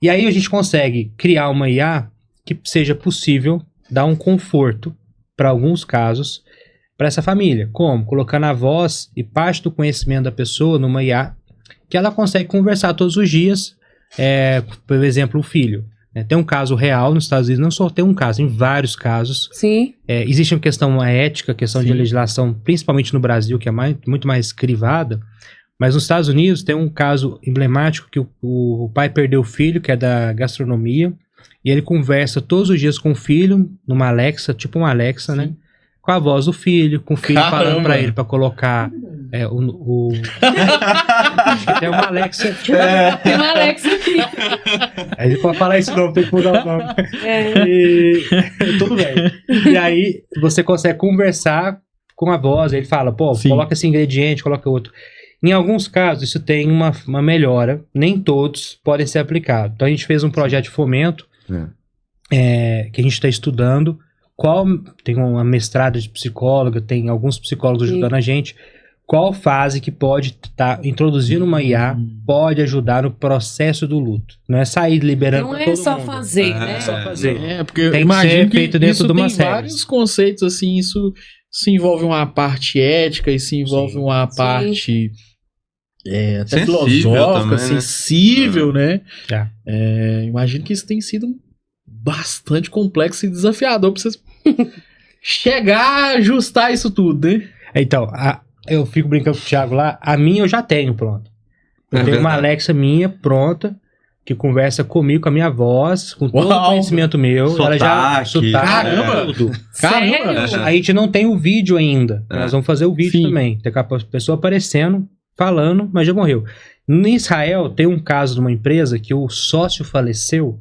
E aí a gente consegue criar uma IA que seja possível dar um conforto, para alguns casos, para essa família. Como? Colocando a voz e parte do conhecimento da pessoa numa IA que ela consegue conversar todos os dias. Por exemplo, o filho. Tem um caso real nos Estados Unidos, não só tem um caso, em vários casos. Sim. Existe uma questão ética, questão de legislação, principalmente no Brasil, que é muito mais crivada. Mas nos Estados Unidos tem um caso emblemático que o pai perdeu o filho, que é da gastronomia, e ele conversa todos os dias com o filho, numa Alexa, tipo uma Alexa, né? Com a voz do filho, com o filho falando pra ele, pra colocar tem uma Alexa. Tem uma Alexa aqui. A gente pode falar isso não, tem que mudar o nome. Tudo bem. E aí você consegue conversar com a voz, ele fala, coloca esse ingrediente, coloca outro. Em alguns casos isso tem uma melhora, nem todos podem ser aplicados. Então a gente fez um projeto de fomento que a gente está estudando. Tem uma mestrada de psicóloga, tem alguns psicólogos ajudando a gente. Qual fase que pode estar introduzindo uma IA pode ajudar no processo do luto? Não é sair liberando não todo mundo. Não é só fazer, né? Não é só fazer. Porque tem imagino que ser feito dentro de uma série. Tem vários conceitos, assim, isso envolve uma parte ética, isso envolve uma parte até sensível filosófica, também, sensível, né? Imagino que isso tem sido bastante complexo e desafiador pra vocês chegar a ajustar isso tudo, né? Então, eu fico brincando com o Thiago lá, a minha eu já tenho pronta. Eu tenho uma Alexa minha pronta, que conversa comigo, com a minha voz, com todo o conhecimento meu. Sotaque. Caramba! Tudo. Caramba! A gente não tem o vídeo ainda. Nós vamos fazer o vídeo também. Tem a pessoa aparecendo, falando, mas já morreu. No Israel, tem um caso de uma empresa que o sócio faleceu,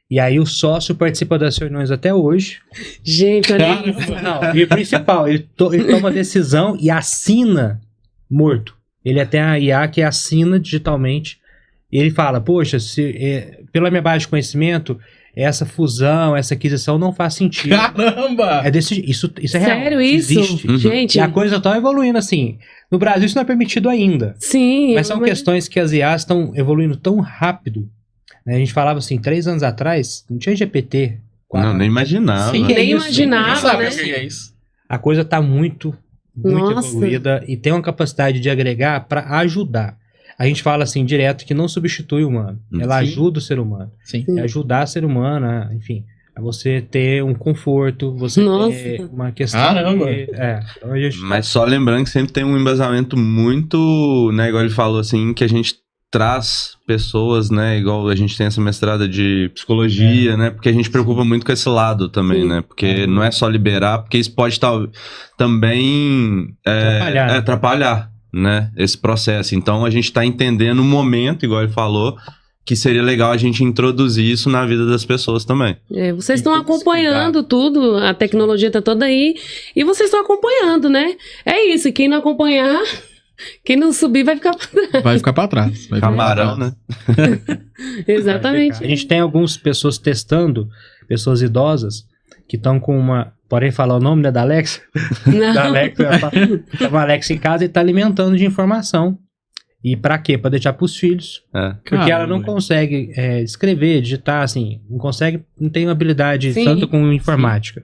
e aí o sócio participa das reuniões até hoje. Gente, olha isso. E o principal, ele toma decisão e assina morto. Ele até a IA que assina digitalmente. E ele fala, poxa, pela minha base de conhecimento, essa fusão, essa aquisição não faz sentido. Caramba! Isso é real. Sério isso? Existe. Gente. E a coisa tá evoluindo assim. No Brasil isso não é permitido ainda. Sim. Mas são questões que as IAs estão evoluindo tão rápido. A gente falava assim, 3 anos atrás, não tinha GPT. Não, nem imaginava. Sim, nem imaginava, né? A coisa está muito evoluída e tem uma capacidade de agregar para ajudar. A gente fala assim, direto, que não substitui o humano. Ela ajuda o ser humano. É ajudar o ser humano, enfim, a você ter um conforto, você ter uma questão... Caramba! Então a gente... Mas só lembrando que sempre tem um embasamento muito, né, igual ele falou assim, que a gente traz pessoas, né, igual a gente tem essa mestrada de psicologia, né, porque a gente preocupa muito com esse lado também, né, porque não é só liberar, porque isso pode também atrapalhar, né, esse processo. Então a gente está entendendo o momento, igual ele falou, que seria legal a gente introduzir isso na vida das pessoas também. Vocês estão acompanhando tudo, a tecnologia está toda aí, e vocês estão acompanhando, né? É isso, quem não acompanhar... Quem não subir vai ficar pra trás. Vai ficar pra trás. Camarão, né? Exatamente. A gente tem algumas pessoas testando, pessoas idosas, que estão com uma... Podem falar o nome, né, da Alexa? Não. Da Alexa. Tem uma Alexa em casa e está alimentando de informação. E pra quê? Pra deixar pros filhos. Porque ela não consegue escrever, digitar, assim, não tem uma habilidade tanto com informática.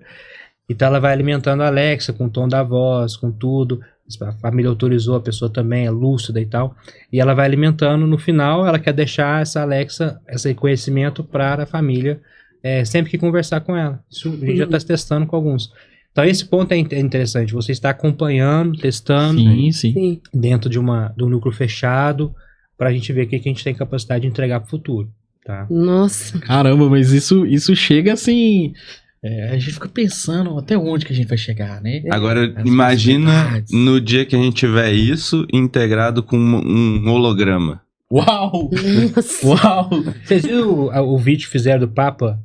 Então ela vai alimentando a Alexa com o tom da voz, com tudo. A família autorizou, a pessoa também é lúcida e tal. E ela vai alimentando. No final, ela quer deixar essa Alexa, esse conhecimento para a família, sempre que conversar com ela. Isso a gente já está testando com alguns. Então esse ponto é interessante. Você está acompanhando, testando dentro de um núcleo fechado, para a gente ver o que a gente tem capacidade de entregar para o futuro. Tá? Nossa. Caramba, mas isso chega assim... a gente fica pensando até onde que a gente vai chegar, né? Agora, imagina no dia que a gente tiver isso integrado com um holograma. Uau! Nossa. Uau! Vocês viram o vídeo que fizeram do Papa?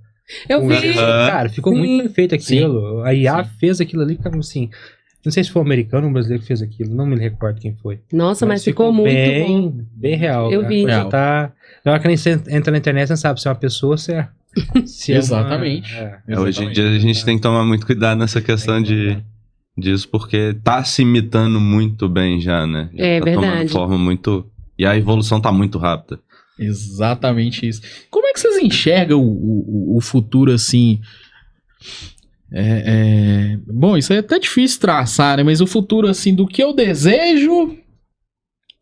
Eu vi. Cara, ficou muito perfeito aquilo. A IA fez aquilo ali, assim... Não sei se foi um americano ou um brasileiro que fez aquilo, não me recordo quem foi. Nossa, mas ficou muito bom. Bem real. Eu vi. Já tá... Na hora que você entra na internet, você não sabe se é uma pessoa ou se é... Exatamente. Hoje em dia a gente tem que tomar muito cuidado nessa questão disso, porque tá se imitando muito bem já, né? Já É tá verdade. tomando forma muito... E a evolução tá muito rápida. Exatamente isso. Como é que vocês enxergam o futuro assim? Bom, isso é até difícil traçar, né? Mas o futuro assim do que eu desejo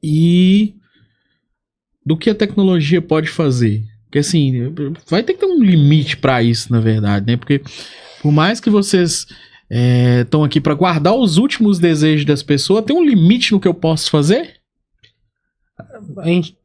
e do que a tecnologia pode fazer. Porque assim, vai ter que ter um limite para isso, na verdade, né? Porque por mais que vocês estão aqui para guardar os últimos desejos das pessoas, tem um limite no que eu posso fazer?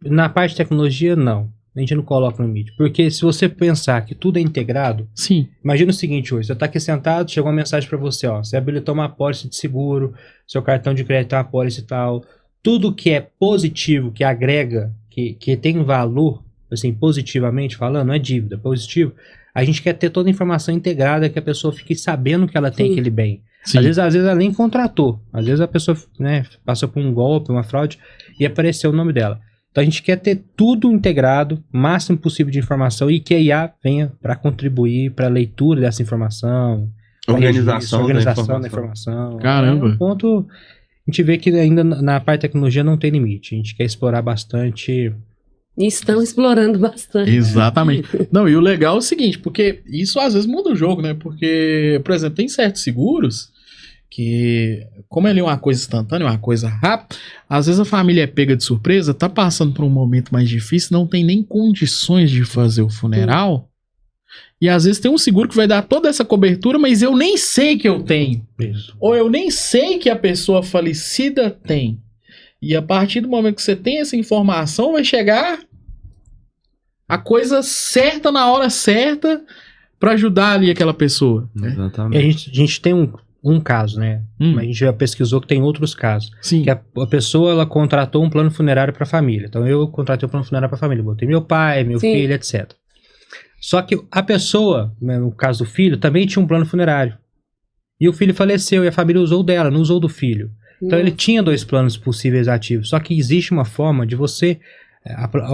Na parte de tecnologia, não. A gente não coloca limite. Porque se você pensar que tudo é integrado... Sim. Imagina o seguinte hoje. Você está aqui sentado, chegou uma mensagem para você, ó. Você habilitou uma apólice de seguro, seu cartão de crédito é uma apólice e tal. Tudo que é positivo, que agrega, que tem valor, assim, positivamente falando, não é dívida, positivo. A gente quer ter toda a informação integrada, que a pessoa fique sabendo que ela tem aquele bem. Às vezes ela nem contratou. Às vezes a pessoa, né, passou por um golpe, uma fraude, e apareceu o nome dela. Então a gente quer ter tudo integrado, o máximo possível de informação, e que a IA venha para contribuir para a leitura dessa informação, Organização da informação. Caramba. É um ponto, a gente vê que ainda na parte de tecnologia não tem limite. A gente quer explorar bastante. E estão explorando bastante. Exatamente. Não, e o legal é o seguinte, porque isso às vezes muda o jogo, né? Porque, por exemplo, tem certos seguros que, como ele é uma coisa instantânea, uma coisa rápida, às vezes a família é pega de surpresa, tá passando por um momento mais difícil, não tem nem condições de fazer o funeral, e às vezes tem um seguro que vai dar toda essa cobertura, mas eu nem sei que eu tenho. Isso. Ou eu nem sei que a pessoa falecida tem. E a partir do momento que você tem essa informação, vai chegar a coisa certa na hora certa para ajudar ali aquela pessoa. Exatamente. A gente tem um caso, né? Mas a gente já pesquisou que tem outros casos. Sim. Que a pessoa, ela contratou um plano funerário para a família. Então eu contratei um plano funerário para a família. Botei meu pai, meu filho, etc. Só que a pessoa, no caso do filho, também tinha um plano funerário. E o filho faleceu e a família usou dela, não usou do filho. Então ele tinha 2 planos possíveis ativos. Só que existe uma forma de você...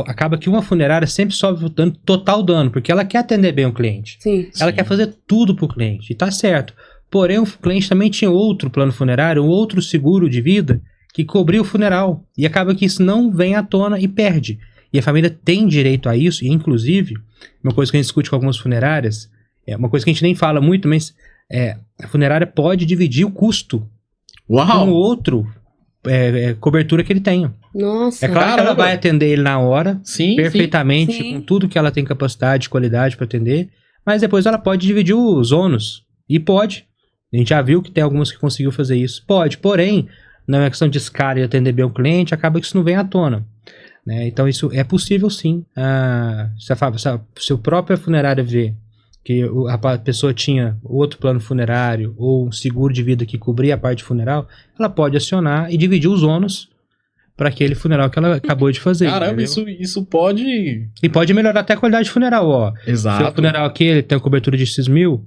Acaba que uma funerária sempre sofre o total dano, porque ela quer atender bem o cliente. Ela quer fazer tudo pro cliente. E tá certo. Porém, o cliente também tinha outro plano funerário, um outro seguro de vida que cobria o funeral. E acaba que isso não vem à tona e perde. E a família tem direito a isso. E inclusive, uma coisa que a gente discute com algumas funerárias, é uma coisa que a gente nem fala muito, mas a funerária pode dividir o custo com o outro cobertura que ele tenha. Nossa. É claro que ela vai atender ele na hora, perfeitamente, sim. com tudo que ela tem capacidade, qualidade para atender, mas depois ela pode dividir os ônus. E pode. A gente já viu que tem algumas que conseguiu fazer isso. Pode, porém, não é questão de escala e atender bem o cliente, acaba que isso não vem à tona. Né? Então isso é possível sim. Se a própria funerária vê que a pessoa tinha outro plano funerário ou um seguro de vida que cobria a parte funeral, ela pode acionar e dividir os ônus para aquele funeral que ela acabou de fazer. Caramba, isso pode... E pode melhorar até a qualidade funeral, ó. Exato. Seu funeral aqui, ele tem a cobertura de X mil,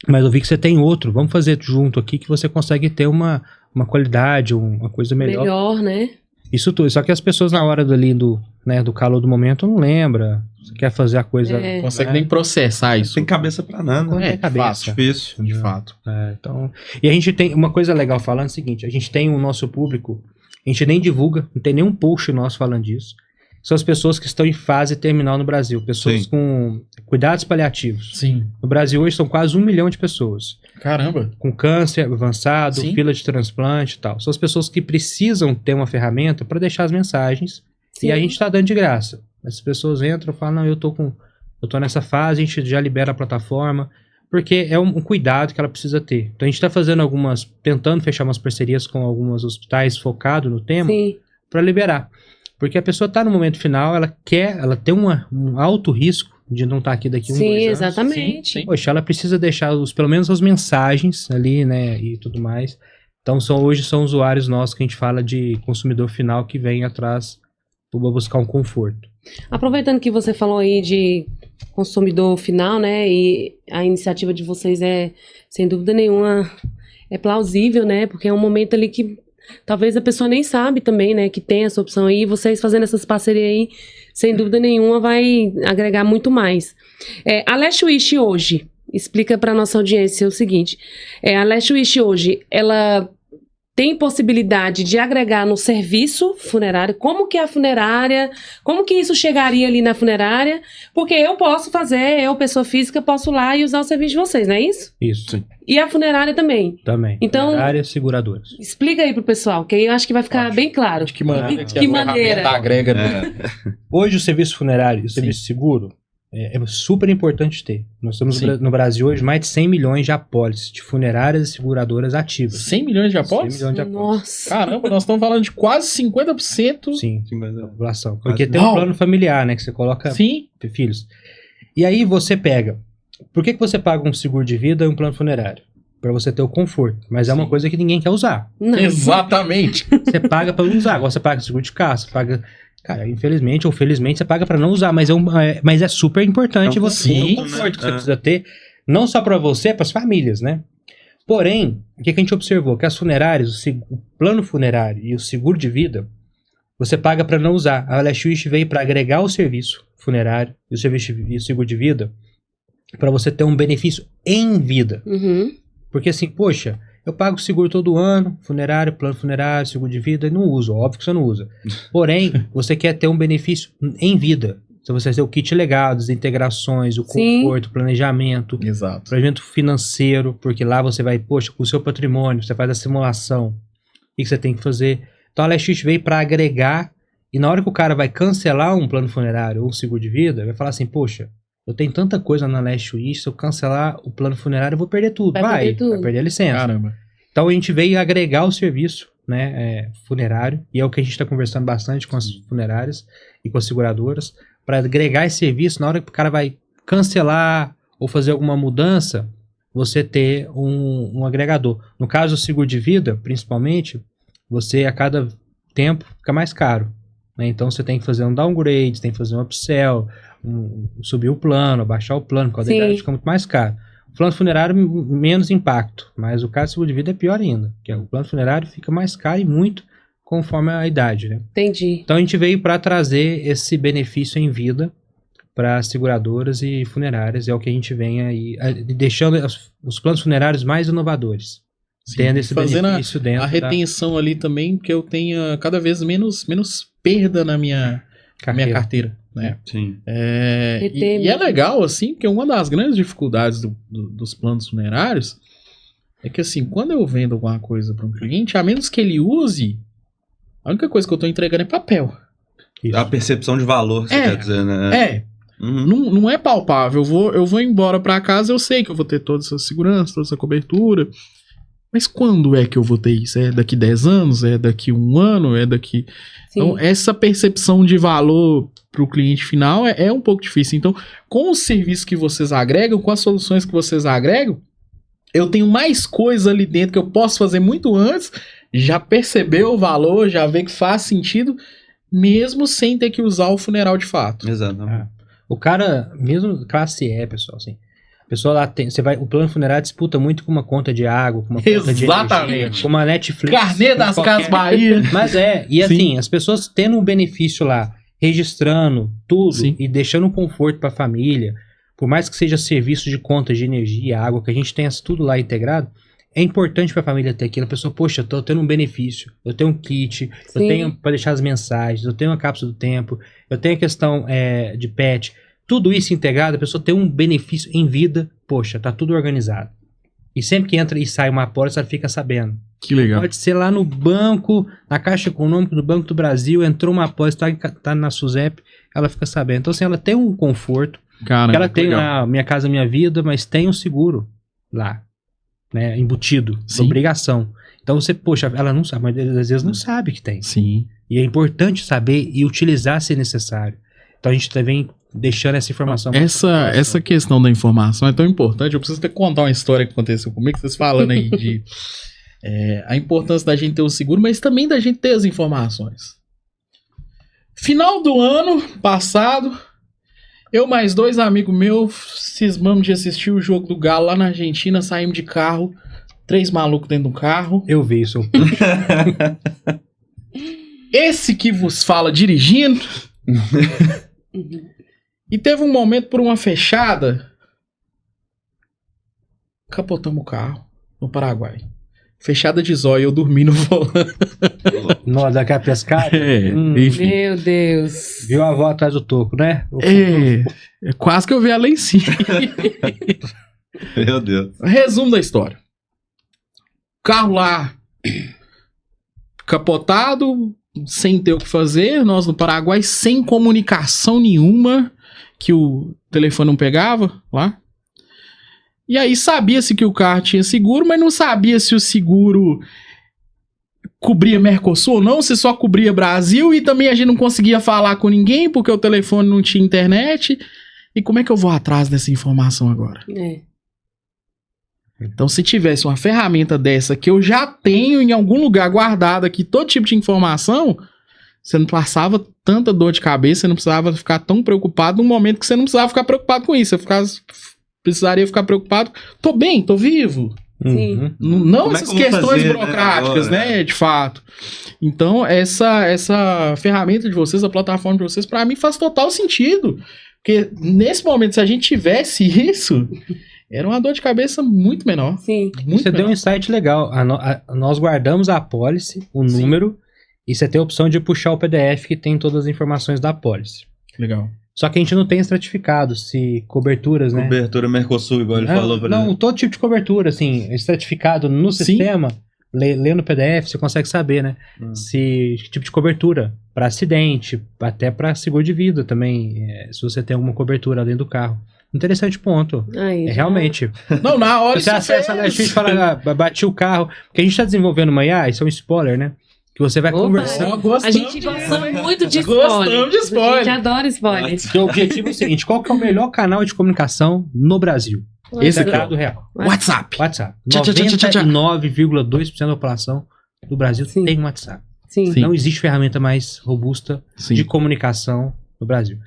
mas eu vi que você tem outro. Vamos fazer junto aqui que você consegue ter uma qualidade, uma coisa melhor. Melhor, né? Isso tudo. Só que as pessoas na hora do calor do momento não lembram. Você quer fazer a coisa... Não consegue nem processar isso. Tem cabeça pra nada. Não tem cabeça. Difícil. De fato. Então, e a gente tem uma coisa legal falando é o seguinte, a gente tem o nosso público, a gente nem divulga, não tem nenhum post nosso falando disso. São as pessoas que estão em fase terminal no Brasil, pessoas com cuidados paliativos. Sim. No Brasil hoje são quase 1 milhão de pessoas. Caramba. Com câncer avançado, fila de transplante e tal. São as pessoas que precisam ter uma ferramenta para deixar as mensagens. E a gente está dando de graça. As pessoas entram e falam, não, eu tô nessa fase, a gente já libera a plataforma, porque é um cuidado que ela precisa ter. Então a gente está fazendo tentando fechar umas parcerias com alguns hospitais focados no tema, para liberar. Porque a pessoa está no momento final, ela tem um alto risco de não estar aqui daqui 1, 2 anos. Exatamente. Sim. Poxa, ela precisa deixar pelo menos as mensagens ali, né, e tudo mais. Então hoje são usuários nossos que a gente fala de consumidor final que vem atrás para buscar um conforto. Aproveitando que você falou aí de consumidor final, né, e a iniciativa de vocês sem dúvida nenhuma, é plausível, né? Porque é um momento ali que talvez a pessoa nem sabe também, né? Que tem essa opção aí. Vocês fazendo essas parcerias aí, sem dúvida nenhuma, vai agregar muito mais. A Last Wish hoje, explica para nossa audiência o seguinte. A Last Wish hoje, ela tem possibilidade de agregar no serviço funerário? Como que a funerária, como que isso chegaria ali na funerária? Porque eu posso fazer, eu, pessoa física, posso ir lá e usar o serviço de vocês, não é isso? Isso. Sim. E a funerária também? Também. Então, funerária, seguradoras. Explica aí pro pessoal, que aí eu acho que vai ficar bem claro. De que maneira? Que maneira? Agrega. Hoje o serviço funerário e o serviço seguro é super importante ter. Nós temos no Brasil hoje mais de 100 milhões de apólices de funerárias e seguradoras ativas. 100 milhões de apólices? 100 milhões de apólices. Nossa. Caramba, nós estamos falando de quase 50%. Sim, da população. Porque tem um plano familiar, né? Que você coloca filhos. E aí você pega... Por que você paga um seguro de vida e um plano funerário? Para você ter o conforto. Mas é uma coisa que ninguém quer usar. Não. Exatamente. Você paga para usar. Agora você paga seguro de carro, você paga... Cara, infelizmente ou felizmente você paga para não usar, mas é super importante você ter o conforto que você precisa ter, não só para você, para as famílias, né? Porém, o que a gente observou? Que as funerárias, o plano funerário e o seguro de vida, você paga para não usar. A Last Wish veio para agregar o serviço funerário e o seguro de vida para você ter um benefício em vida. Uhum. Porque assim, poxa, eu pago seguro todo ano, funerário, plano funerário, seguro de vida, e não uso, óbvio que você não usa. Porém, você quer ter um benefício em vida. Se você ter o kit legal, as integrações, o conforto, o planejamento, planejamento financeiro, porque lá você vai, poxa, com o seu patrimônio, você faz a simulação, o que você tem que fazer. Então a Last Wish veio para agregar, e na hora que o cara vai cancelar um plano funerário ou um seguro de vida, vai falar assim, poxa, eu tenho tanta coisa na Last Wish, se eu cancelar o plano funerário, eu vou perder tudo. Vai perder a licença. Caramba. Então a gente veio agregar o serviço, né, funerário, e é o que a gente está conversando bastante com as funerárias e com as seguradoras, para agregar esse serviço, na hora que o cara vai cancelar ou fazer alguma mudança, você ter um agregador. No caso do seguro de vida, principalmente, você a cada tempo fica mais caro. Né? Então você tem que fazer um downgrade, tem que fazer um upsell, subir o plano, abaixar o plano, porque a idade fica muito mais caro. O plano funerário, menos impacto, mas o caso de seguro de vida é pior ainda, que o plano funerário fica mais caro e muito conforme a idade, né? Entendi. Então a gente veio para trazer esse benefício em vida para seguradoras e funerárias, é o que a gente vem aí, deixando os planos funerários mais inovadores. Tendo esse benefício dentro a retenção ali também, que eu tenha cada vez menos perda na minha carteira. Né? Sim. E é legal, assim, porque uma das grandes dificuldades dos planos funerários é que, assim, quando eu vendo alguma coisa para um cliente, a menos que ele use, a única coisa que eu estou entregando é papel. Isso. A percepção de valor, você quer dizer, né? Não é palpável. Eu vou embora para casa, eu sei que eu vou ter toda essa segurança, toda essa cobertura. Mas quando é que eu vou ter isso? É daqui 10 anos? É daqui 1 ano? É daqui... Sim. Então, essa percepção de valor para o cliente final é um pouco difícil. Então, com os serviços que vocês agregam, com as soluções que vocês agregam, eu tenho mais coisa ali dentro que eu posso fazer muito antes, já perceber o valor, já ver que faz sentido, mesmo sem ter que usar o funeral de fato. Exatamente. O cara, mesmo classe E, pessoal, assim... A pessoa lá tem, o plano funerário disputa muito com uma conta de água, com uma conta de energia, com uma Netflix. Carnê das Casas Bahia. Mas e assim, as pessoas tendo um benefício lá, registrando tudo e deixando um conforto para a família, por mais que seja serviço de conta de energia, água, que a gente tenha tudo lá integrado, é importante para a família ter aquilo. A pessoa, poxa, eu tô tendo um benefício, eu tenho um kit, eu tenho para deixar as mensagens, eu tenho uma cápsula do tempo, eu tenho a questão de pet. Tudo isso integrado, a pessoa tem um benefício em vida, poxa, tá tudo organizado. E sempre que entra e sai uma apólice, ela fica sabendo. Que legal. Pode ser lá no banco, na Caixa Econômica do Banco do Brasil, entrou uma apólice, tá na SUSEP, ela fica sabendo. Então, assim, ela tem um conforto. Caramba, ela tem a Minha Casa Minha Vida, mas tem um seguro lá, né, embutido, obrigação. Então, você, poxa, ela não sabe, mas às vezes não sabe que tem. Sim. E é importante saber e utilizar se necessário. Então, a gente também deixando essa informação. Essa questão da informação é tão importante. Eu preciso até contar uma história que aconteceu comigo, vocês falando aí de a importância da gente ter o seguro, mas também da gente ter as informações. Final do ano passado, eu mais 2 amigos meus cismamos de assistir o jogo do Galo lá na Argentina, saímos de carro 3 malucos dentro do carro. Eu vi isso. Esse que vos fala dirigindo. E teve um momento por uma fechada. Capotamos o carro no Paraguai. Fechada de zóio, eu dormi no volante. Nó daquela pescada? Enfim. Meu Deus. Viu a avó atrás do toco, né? Quase que eu vi ela lá em cima. Meu Deus. Resumo da história. Carro lá capotado, sem ter o que fazer, nós no Paraguai, sem comunicação nenhuma, que o telefone não pegava lá. E aí sabia-se que o carro tinha seguro, mas não sabia se o seguro cobria Mercosul ou não, se só cobria Brasil, e também a gente não conseguia falar com ninguém, porque o telefone não tinha internet. E como é que eu vou atrás dessa informação agora? Então, se tivesse uma ferramenta dessa que eu já tenho em algum lugar guardada aqui, todo tipo de informação, você não passava tanta dor de cabeça, você não precisava ficar tão preocupado num momento que você não precisava ficar preocupado com isso. Você precisaria ficar preocupado. Tô bem, tô vivo. Sim. Não Como essas questões fazer, burocráticas, né? De fato. Então, essa ferramenta de vocês, a plataforma de vocês, pra mim faz total sentido. Porque nesse momento, se a gente tivesse isso, era uma dor de cabeça muito menor. Sim. Muito Você menor. deu um insight legal. Nós guardamos a apólice, o número, e você tem a opção de puxar o PDF que tem todas as informações da apólice. Legal. Só que a gente não tem estratificado, se coberturas, né? Cobertura Mercosul, igual ele falou pra Não, ele. todo tipo de cobertura, assim, estratificado no sistema, lendo o PDF, você consegue saber, né? Se tipo de cobertura, para acidente, até para seguro de vida também, se você tem alguma cobertura além do carro. Interessante ponto. Realmente. Não, na hora você acessa a Leste e fala, bati o carro, porque a gente tá desenvolvendo uma IA, isso é um spoiler, né? Que você vai conversando. A gente gosta muito de spoiler. Gostamos de spoiler. A gente adora spoiler. O objetivo é o seguinte: qual que é o melhor canal de comunicação no Brasil? Esse aqui, Mercado real. WhatsApp. 99,2% da população do Brasil tem um WhatsApp. Sim. Não existe ferramenta mais robusta de comunicação no Brasil.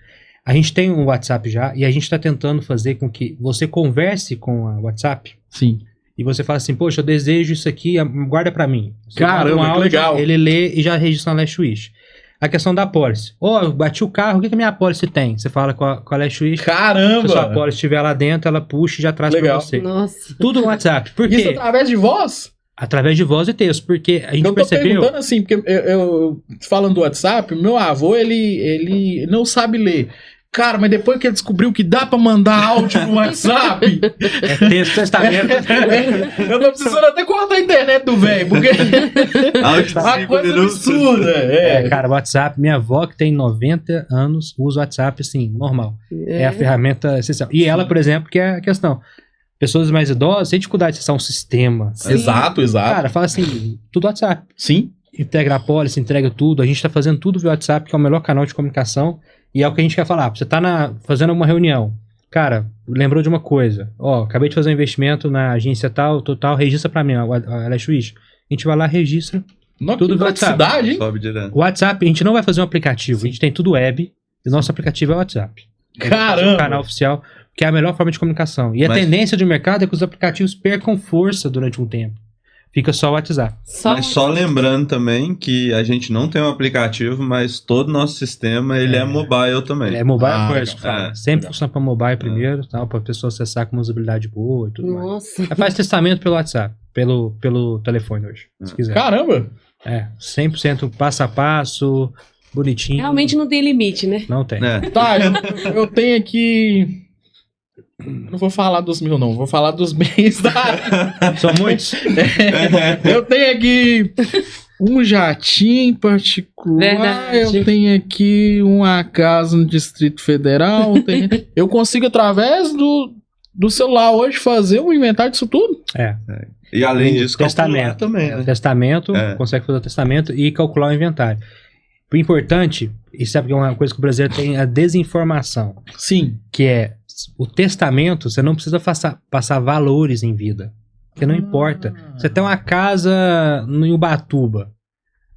A gente tem um WhatsApp já e a gente está tentando fazer com que você converse com a WhatsApp. Sim. E você fala assim, poxa, eu desejo isso aqui, guarda pra mim. Você Caramba, manda um áudio, que legal. Ele lê e já registra na Last Wish. A questão da apólice. Eu bati o carro, o que a minha apólice tem? Você fala com a Last Wish. Caramba! Se a sua apólice estiver lá dentro, ela puxa e já traz pra você. Nossa. Tudo no WhatsApp. Por quê? Isso através de voz? Através de voz e texto. Porque a gente Eu tô percebeu... perguntando assim, porque eu falando do WhatsApp, meu avô, ele não sabe ler. Cara, mas depois que ele descobriu que dá pra mandar áudio no WhatsApp... É texto, testamento. Eu tô precisando até cortar a internet do velho, porque... a coisa absurda. Cara, o WhatsApp, minha avó que tem 90 anos, usa o WhatsApp, assim, normal. É a ferramenta essencial. E ela, por exemplo, que é a questão... Pessoas mais idosas têm dificuldade de acessar um sistema. Exato. Cara, fala assim, tudo WhatsApp. Sim. Integra a policy, entrega tudo. A gente tá fazendo tudo via WhatsApp, que é o melhor canal de comunicação. E é o que a gente quer falar. Você tá fazendo uma reunião. Cara, lembrou de uma coisa. Acabei de fazer um investimento na agência tal, registra pra mim, a Last Wish. A gente vai lá, registra. Tudo via WhatsApp. Hein? Sobe direto. O WhatsApp, a gente não vai fazer um aplicativo. A gente tem tudo web. E o nosso aplicativo é o WhatsApp. Caramba! É um canal oficial, que é a melhor forma de comunicação. E a tendência do mercado é que os aplicativos percam força durante um tempo. Fica só o WhatsApp. Mas só lembrando também que a gente não tem um aplicativo, mas todo o nosso sistema ele é mobile também. É mobile first. legal. Sempre funciona para mobile primeiro, para a pessoa acessar com uma usabilidade boa e tudo Nossa. mais. Faz testamento pelo WhatsApp, pelo telefone hoje, se quiser. Caramba! 100% passo a passo, bonitinho. Realmente não tem limite, né? Não tem. Tá, eu tenho aqui... Não vou falar dos meus, não. Vou falar dos bens da... São muitos? Eu tenho aqui um jatinho particular. Verdade. Eu tenho aqui uma casa no Distrito Federal. Eu consigo, através do celular hoje, fazer um inventário disso tudo? E além disso, testamento também, né? Testamento, consegue fazer o testamento e calcular o inventário. O importante, e sabe que é uma coisa que o brasileiro tem, a desinformação. Sim. Que é o testamento, você não precisa passar valores em vida. Porque não importa. Você tem uma casa em Ubatuba.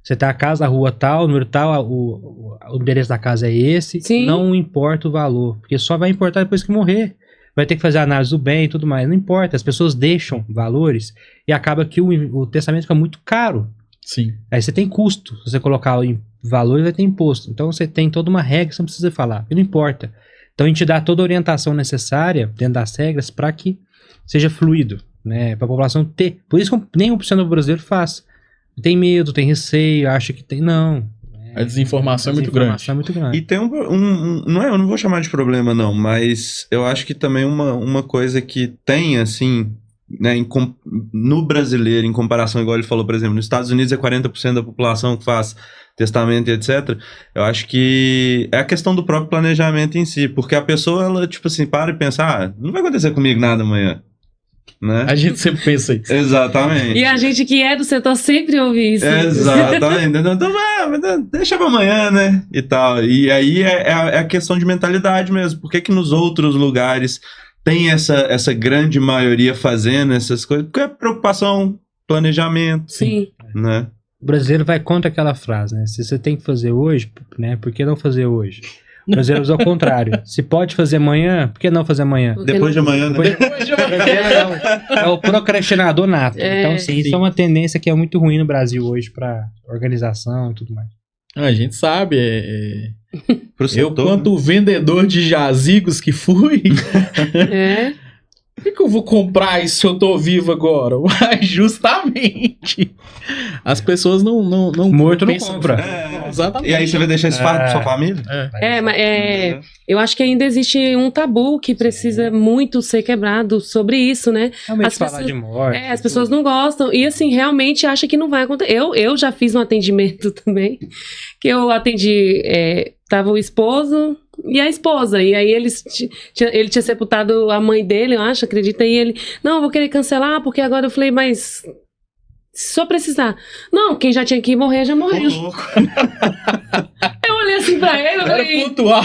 Você tem a casa, a rua tal, número tal, o endereço da casa é esse. Sim. Não importa o valor. Porque só vai importar depois que morrer. vai ter que fazer análise do bem e tudo mais. Não importa, as pessoas deixam valores e acaba que o testamento fica muito caro. Sim. Aí você tem custo. Se você colocar em valor, vai ter imposto. Então você tem toda uma regra que você não precisa falar. E não importa. Então a gente dá toda a orientação necessária dentro das regras para que seja fluido, né? Para a população ter. Por isso que nem o profissional brasileiro faz. Tem medo, tem receio, acha que tem. Não. A desinformação é muito grande. E tem não é, eu não vou chamar de problema não, mas eu acho que também uma coisa que tem assim, né, no brasileiro, em comparação, igual ele falou, por exemplo, nos Estados Unidos é 40% da população que faz testamento e etc. Eu acho que é a questão do próprio planejamento em si, porque a pessoa, ela tipo assim, para e pensa, não vai acontecer comigo nada amanhã. Né? A gente sempre pensa isso. Exatamente. E a gente que é do setor sempre ouve isso. Exatamente. Então, deixa pra amanhã, né? E tal. E aí é a questão de mentalidade mesmo. Por que nos outros lugares tem essa grande maioria fazendo essas coisas? Porque é preocupação, planejamento. Sim. Né? O brasileiro vai contra aquela frase, né? Se você tem que fazer hoje, né? Por que não fazer hoje? O brasileiro usa ao contrário. Se pode fazer amanhã, por que não fazer amanhã? Depois de amanhã, né? Depois de amanhã. É o procrastinador nato. Então, sim, isso é uma tendência que é muito ruim no Brasil hoje para organização e tudo mais. A gente sabe, eu, quanto vendedor de jazigos que fui, por que eu vou comprar isso se eu tô vivo agora? Mas justamente, as pessoas não morto não compra. Exatamente. E aí você vai deixar isso para sua família? Mas eu acho que ainda existe um tabu que precisa muito ser quebrado sobre isso, né? Realmente falar de morte. As pessoas não gostam e assim, realmente acham que não vai acontecer. Eu já fiz um atendimento também, que eu atendi, tava o esposo e a esposa, e aí ele tinha sepultado a mãe dele, eu acho, acredita, e ele, não, eu vou querer cancelar, porque agora eu falei, mas só precisar. Não, quem já tinha que morrer, já morreu. Eu olhei assim pra ele, eu falei... pontual.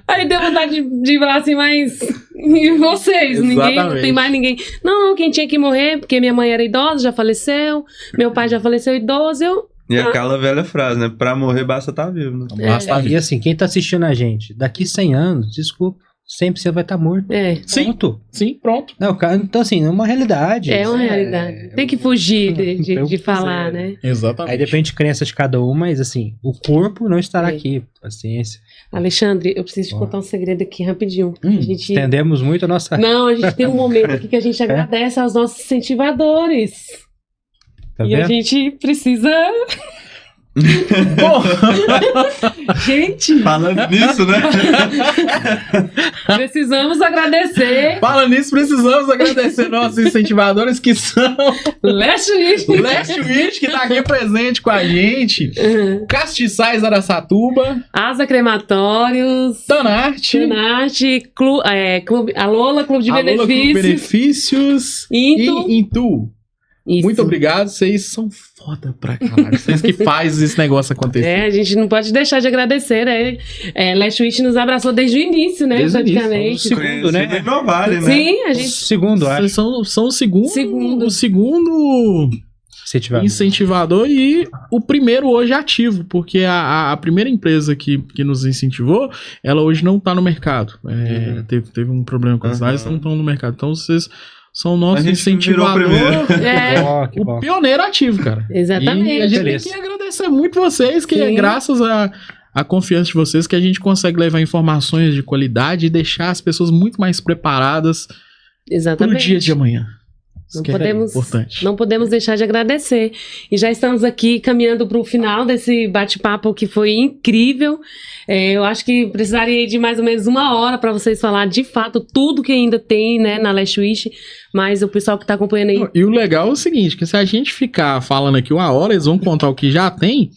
Aí deu vontade de falar assim, mas... E vocês? Ninguém, não tem mais ninguém. Não, quem tinha que morrer, porque minha mãe era idosa, já faleceu, meu pai já faleceu idoso, E aquela velha frase, né? Pra morrer basta estar vivo, né? E assim, quem tá assistindo a gente, daqui 100 anos, desculpa, 100% vai estar morto. Pronto. Sim, pronto. Não, então assim, é uma realidade. É uma realidade. Tem que fugir de falar, né? Exatamente. Aí depende de crença de cada um, mas assim, o corpo não estará aqui. Paciência. Alexandre, eu preciso te contar um segredo aqui rapidinho. A gente... Estendemos muito a nossa... Não, a gente tem um momento aqui que a gente agradece aos nossos incentivadores. Tá e vendo? a gente precisa... Gente, falando nisso, né? Precisamos agradecer. Falando nisso, precisamos agradecer nossos incentivadores, que são Leste Wish, que tá aqui presente com a gente, Castiçais Araçatuba, Asa Crematórios, Tanarte, a Lola Clube de Benefícios, Intu. Isso. Muito obrigado, vocês são foda pra caralho. Vocês que fazem esse negócio acontecer. A gente não pode deixar de agradecer, né? Leste Wish nos abraçou desde o início, né? Desde praticamente. O segundo, né? Vale, né? Sim, a gente... Segundo, acho. São o segundo incentivador e o primeiro hoje ativo, porque a primeira empresa que nos incentivou, ela hoje não tá no mercado. Teve um problema com as áreas, não estão no mercado. Então vocês... são o nosso incentivador, o pioneiro ativo, cara. Exatamente. E a gente tem que agradecer muito vocês, que é graças à confiança de vocês que a gente consegue levar informações de qualidade e deixar as pessoas muito mais preparadas para o dia de amanhã. Não podemos deixar de agradecer. E já estamos aqui caminhando para o final desse bate-papo que foi incrível. Eu acho que precisaria de mais ou menos 1 hora para vocês falar de fato tudo que ainda tem, né, na Leste Wish, mas o pessoal que está acompanhando aí... E o legal é o seguinte, que se a gente ficar falando aqui 1 hora, eles vão contar o que já tem,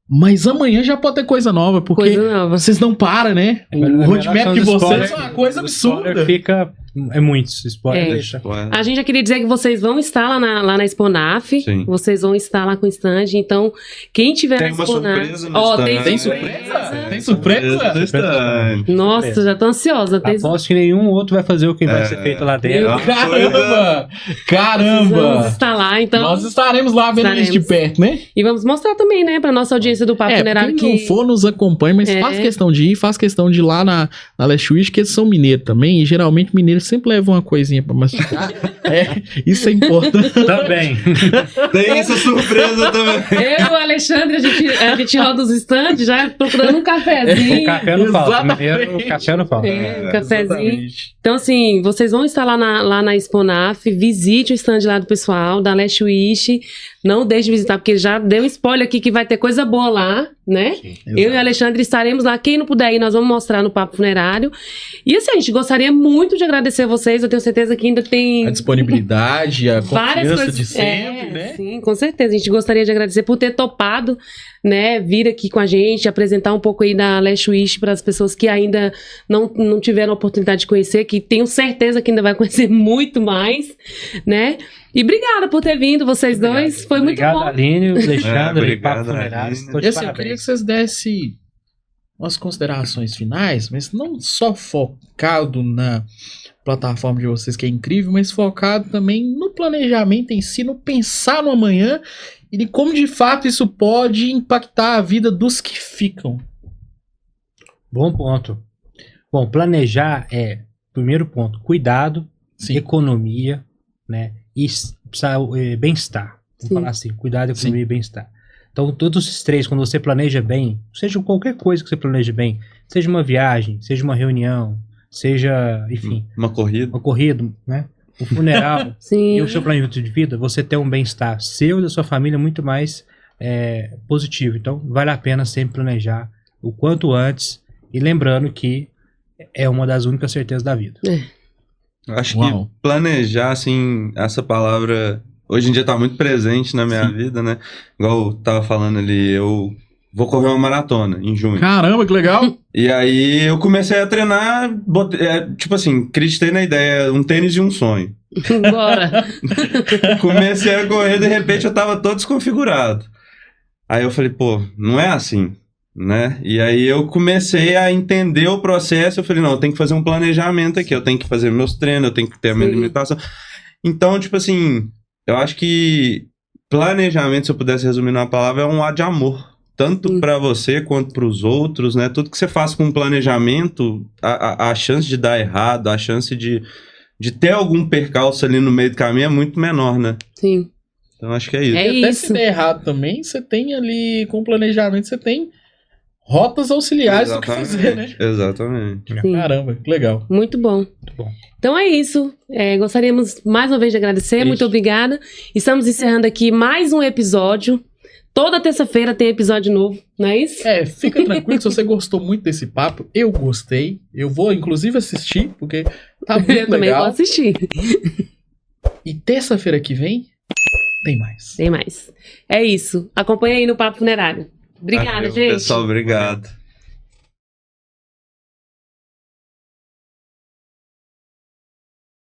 mas amanhã já pode ter coisa nova, porque vocês não param, né? O roadmap de vocês é uma coisa absurda. Fica É muitos, isso pode deixar. A gente já queria dizer que vocês vão estar lá na Exponaf. Sim. Vocês vão estar lá com o stand. Então, quem tiver Tem na uma Exponaf... surpresa no stand. Tem surpresa? Tem surpresa? Nossa, já tô ansiosa. Aposto que nenhum outro vai fazer o que vai ser feito lá dentro. Caramba! Vamos estar lá, então... Nós estaremos lá vendo isso de perto, né? E vamos mostrar também, né, pra nossa audiência do Papo Funerário. Quem não for, nos acompanha, mas faz questão de ir, faz questão de ir lá na Leste Wish, que eles são mineiros também, e geralmente mineiros sempre levam uma coisinha pra mastigar. Isso é importante. Também. Tem essa surpresa também. Eu e o Alexandre, a gente roda os stands já procurando um cafezinho. O café não falta. Mineiro, o café não falta. Um cafezinho. Então, assim, vocês vão estar lá na Exponaf, visite o stand lá do pessoal, da Leste Wish. Não deixe de visitar, porque já deu um spoiler aqui que vai ter coisa boa lá, né? Sim, eu e o Alexandre estaremos lá. Quem não puder ir, nós vamos mostrar no Papo Funerário. E assim, a gente gostaria muito de agradecer a vocês. Eu tenho certeza que ainda tem... A disponibilidade, a várias confiança coisas de sempre, né? Sim, com certeza. A gente gostaria de agradecer por ter topado, né? Vir aqui com a gente, apresentar um pouco aí da Leste Wish para as pessoas que ainda não tiveram a oportunidade de conhecer, que tenho certeza que ainda vai conhecer muito mais, né? E obrigada por ter vindo, vocês dois. Foi muito bom. Obrigado, Aline, Alexandre, Papo Funerário. E assim, eu queria que vocês dessem umas considerações finais, mas não só focado na plataforma de vocês, que é incrível, mas focado também no planejamento em si, no pensar no amanhã e de como de fato isso pode impactar a vida dos que ficam. Bom ponto. Bom, planejar primeiro ponto, cuidado, economia, né? E bem-estar. Vamos falar assim, cuidado, economia e bem-estar. Então, todos esses três, quando você planeja bem, seja qualquer coisa que você planeje bem, seja uma viagem, seja uma reunião, seja, enfim... Uma corrida, né? O funeral e o seu planejamento de vida, você ter um bem-estar seu e da sua família muito mais positivo. Então, vale a pena sempre planejar o quanto antes e lembrando que é uma das únicas certezas da vida. Acho que planejar, assim, essa palavra hoje em dia tá muito presente na minha vida, né? Igual eu tava falando ali, eu vou correr uma maratona em junho. Caramba, que legal! E aí eu comecei a treinar, tipo assim, acreditei na ideia, um tênis e um sonho. Bora! Comecei a correr, de repente eu tava todo desconfigurado. Aí eu falei, pô, não é assim, né? E aí eu comecei a entender o processo, eu falei, não, eu tenho que fazer um planejamento aqui, eu tenho que fazer meus treinos, eu tenho que ter a minha alimentação. Então, tipo assim, eu acho que planejamento, se eu pudesse resumir numa palavra, é um ato de amor. Tanto para você quanto para os outros, né? Tudo que você faz com planejamento, a chance de dar errado, a chance de ter algum percalço ali no meio do caminho é muito menor, né? Sim. Então acho que é isso. E até se der errado também, você tem ali, com planejamento, você tem rotas auxiliares do que fazer, né? Exatamente. Sim. Caramba, que legal. Muito bom. Muito bom. Então é isso. Gostaríamos mais uma vez de agradecer. Muito obrigada. Estamos encerrando aqui mais um episódio. Toda terça-feira tem episódio novo, não é isso? Fica tranquilo, se você gostou muito desse papo, eu gostei. Eu vou, inclusive, assistir, porque tá muito legal. Eu também vou assistir. E terça-feira que vem, tem mais. Tem mais. É isso. Acompanha aí no Papo Funerário. Obrigada, gente. Pessoal, obrigado.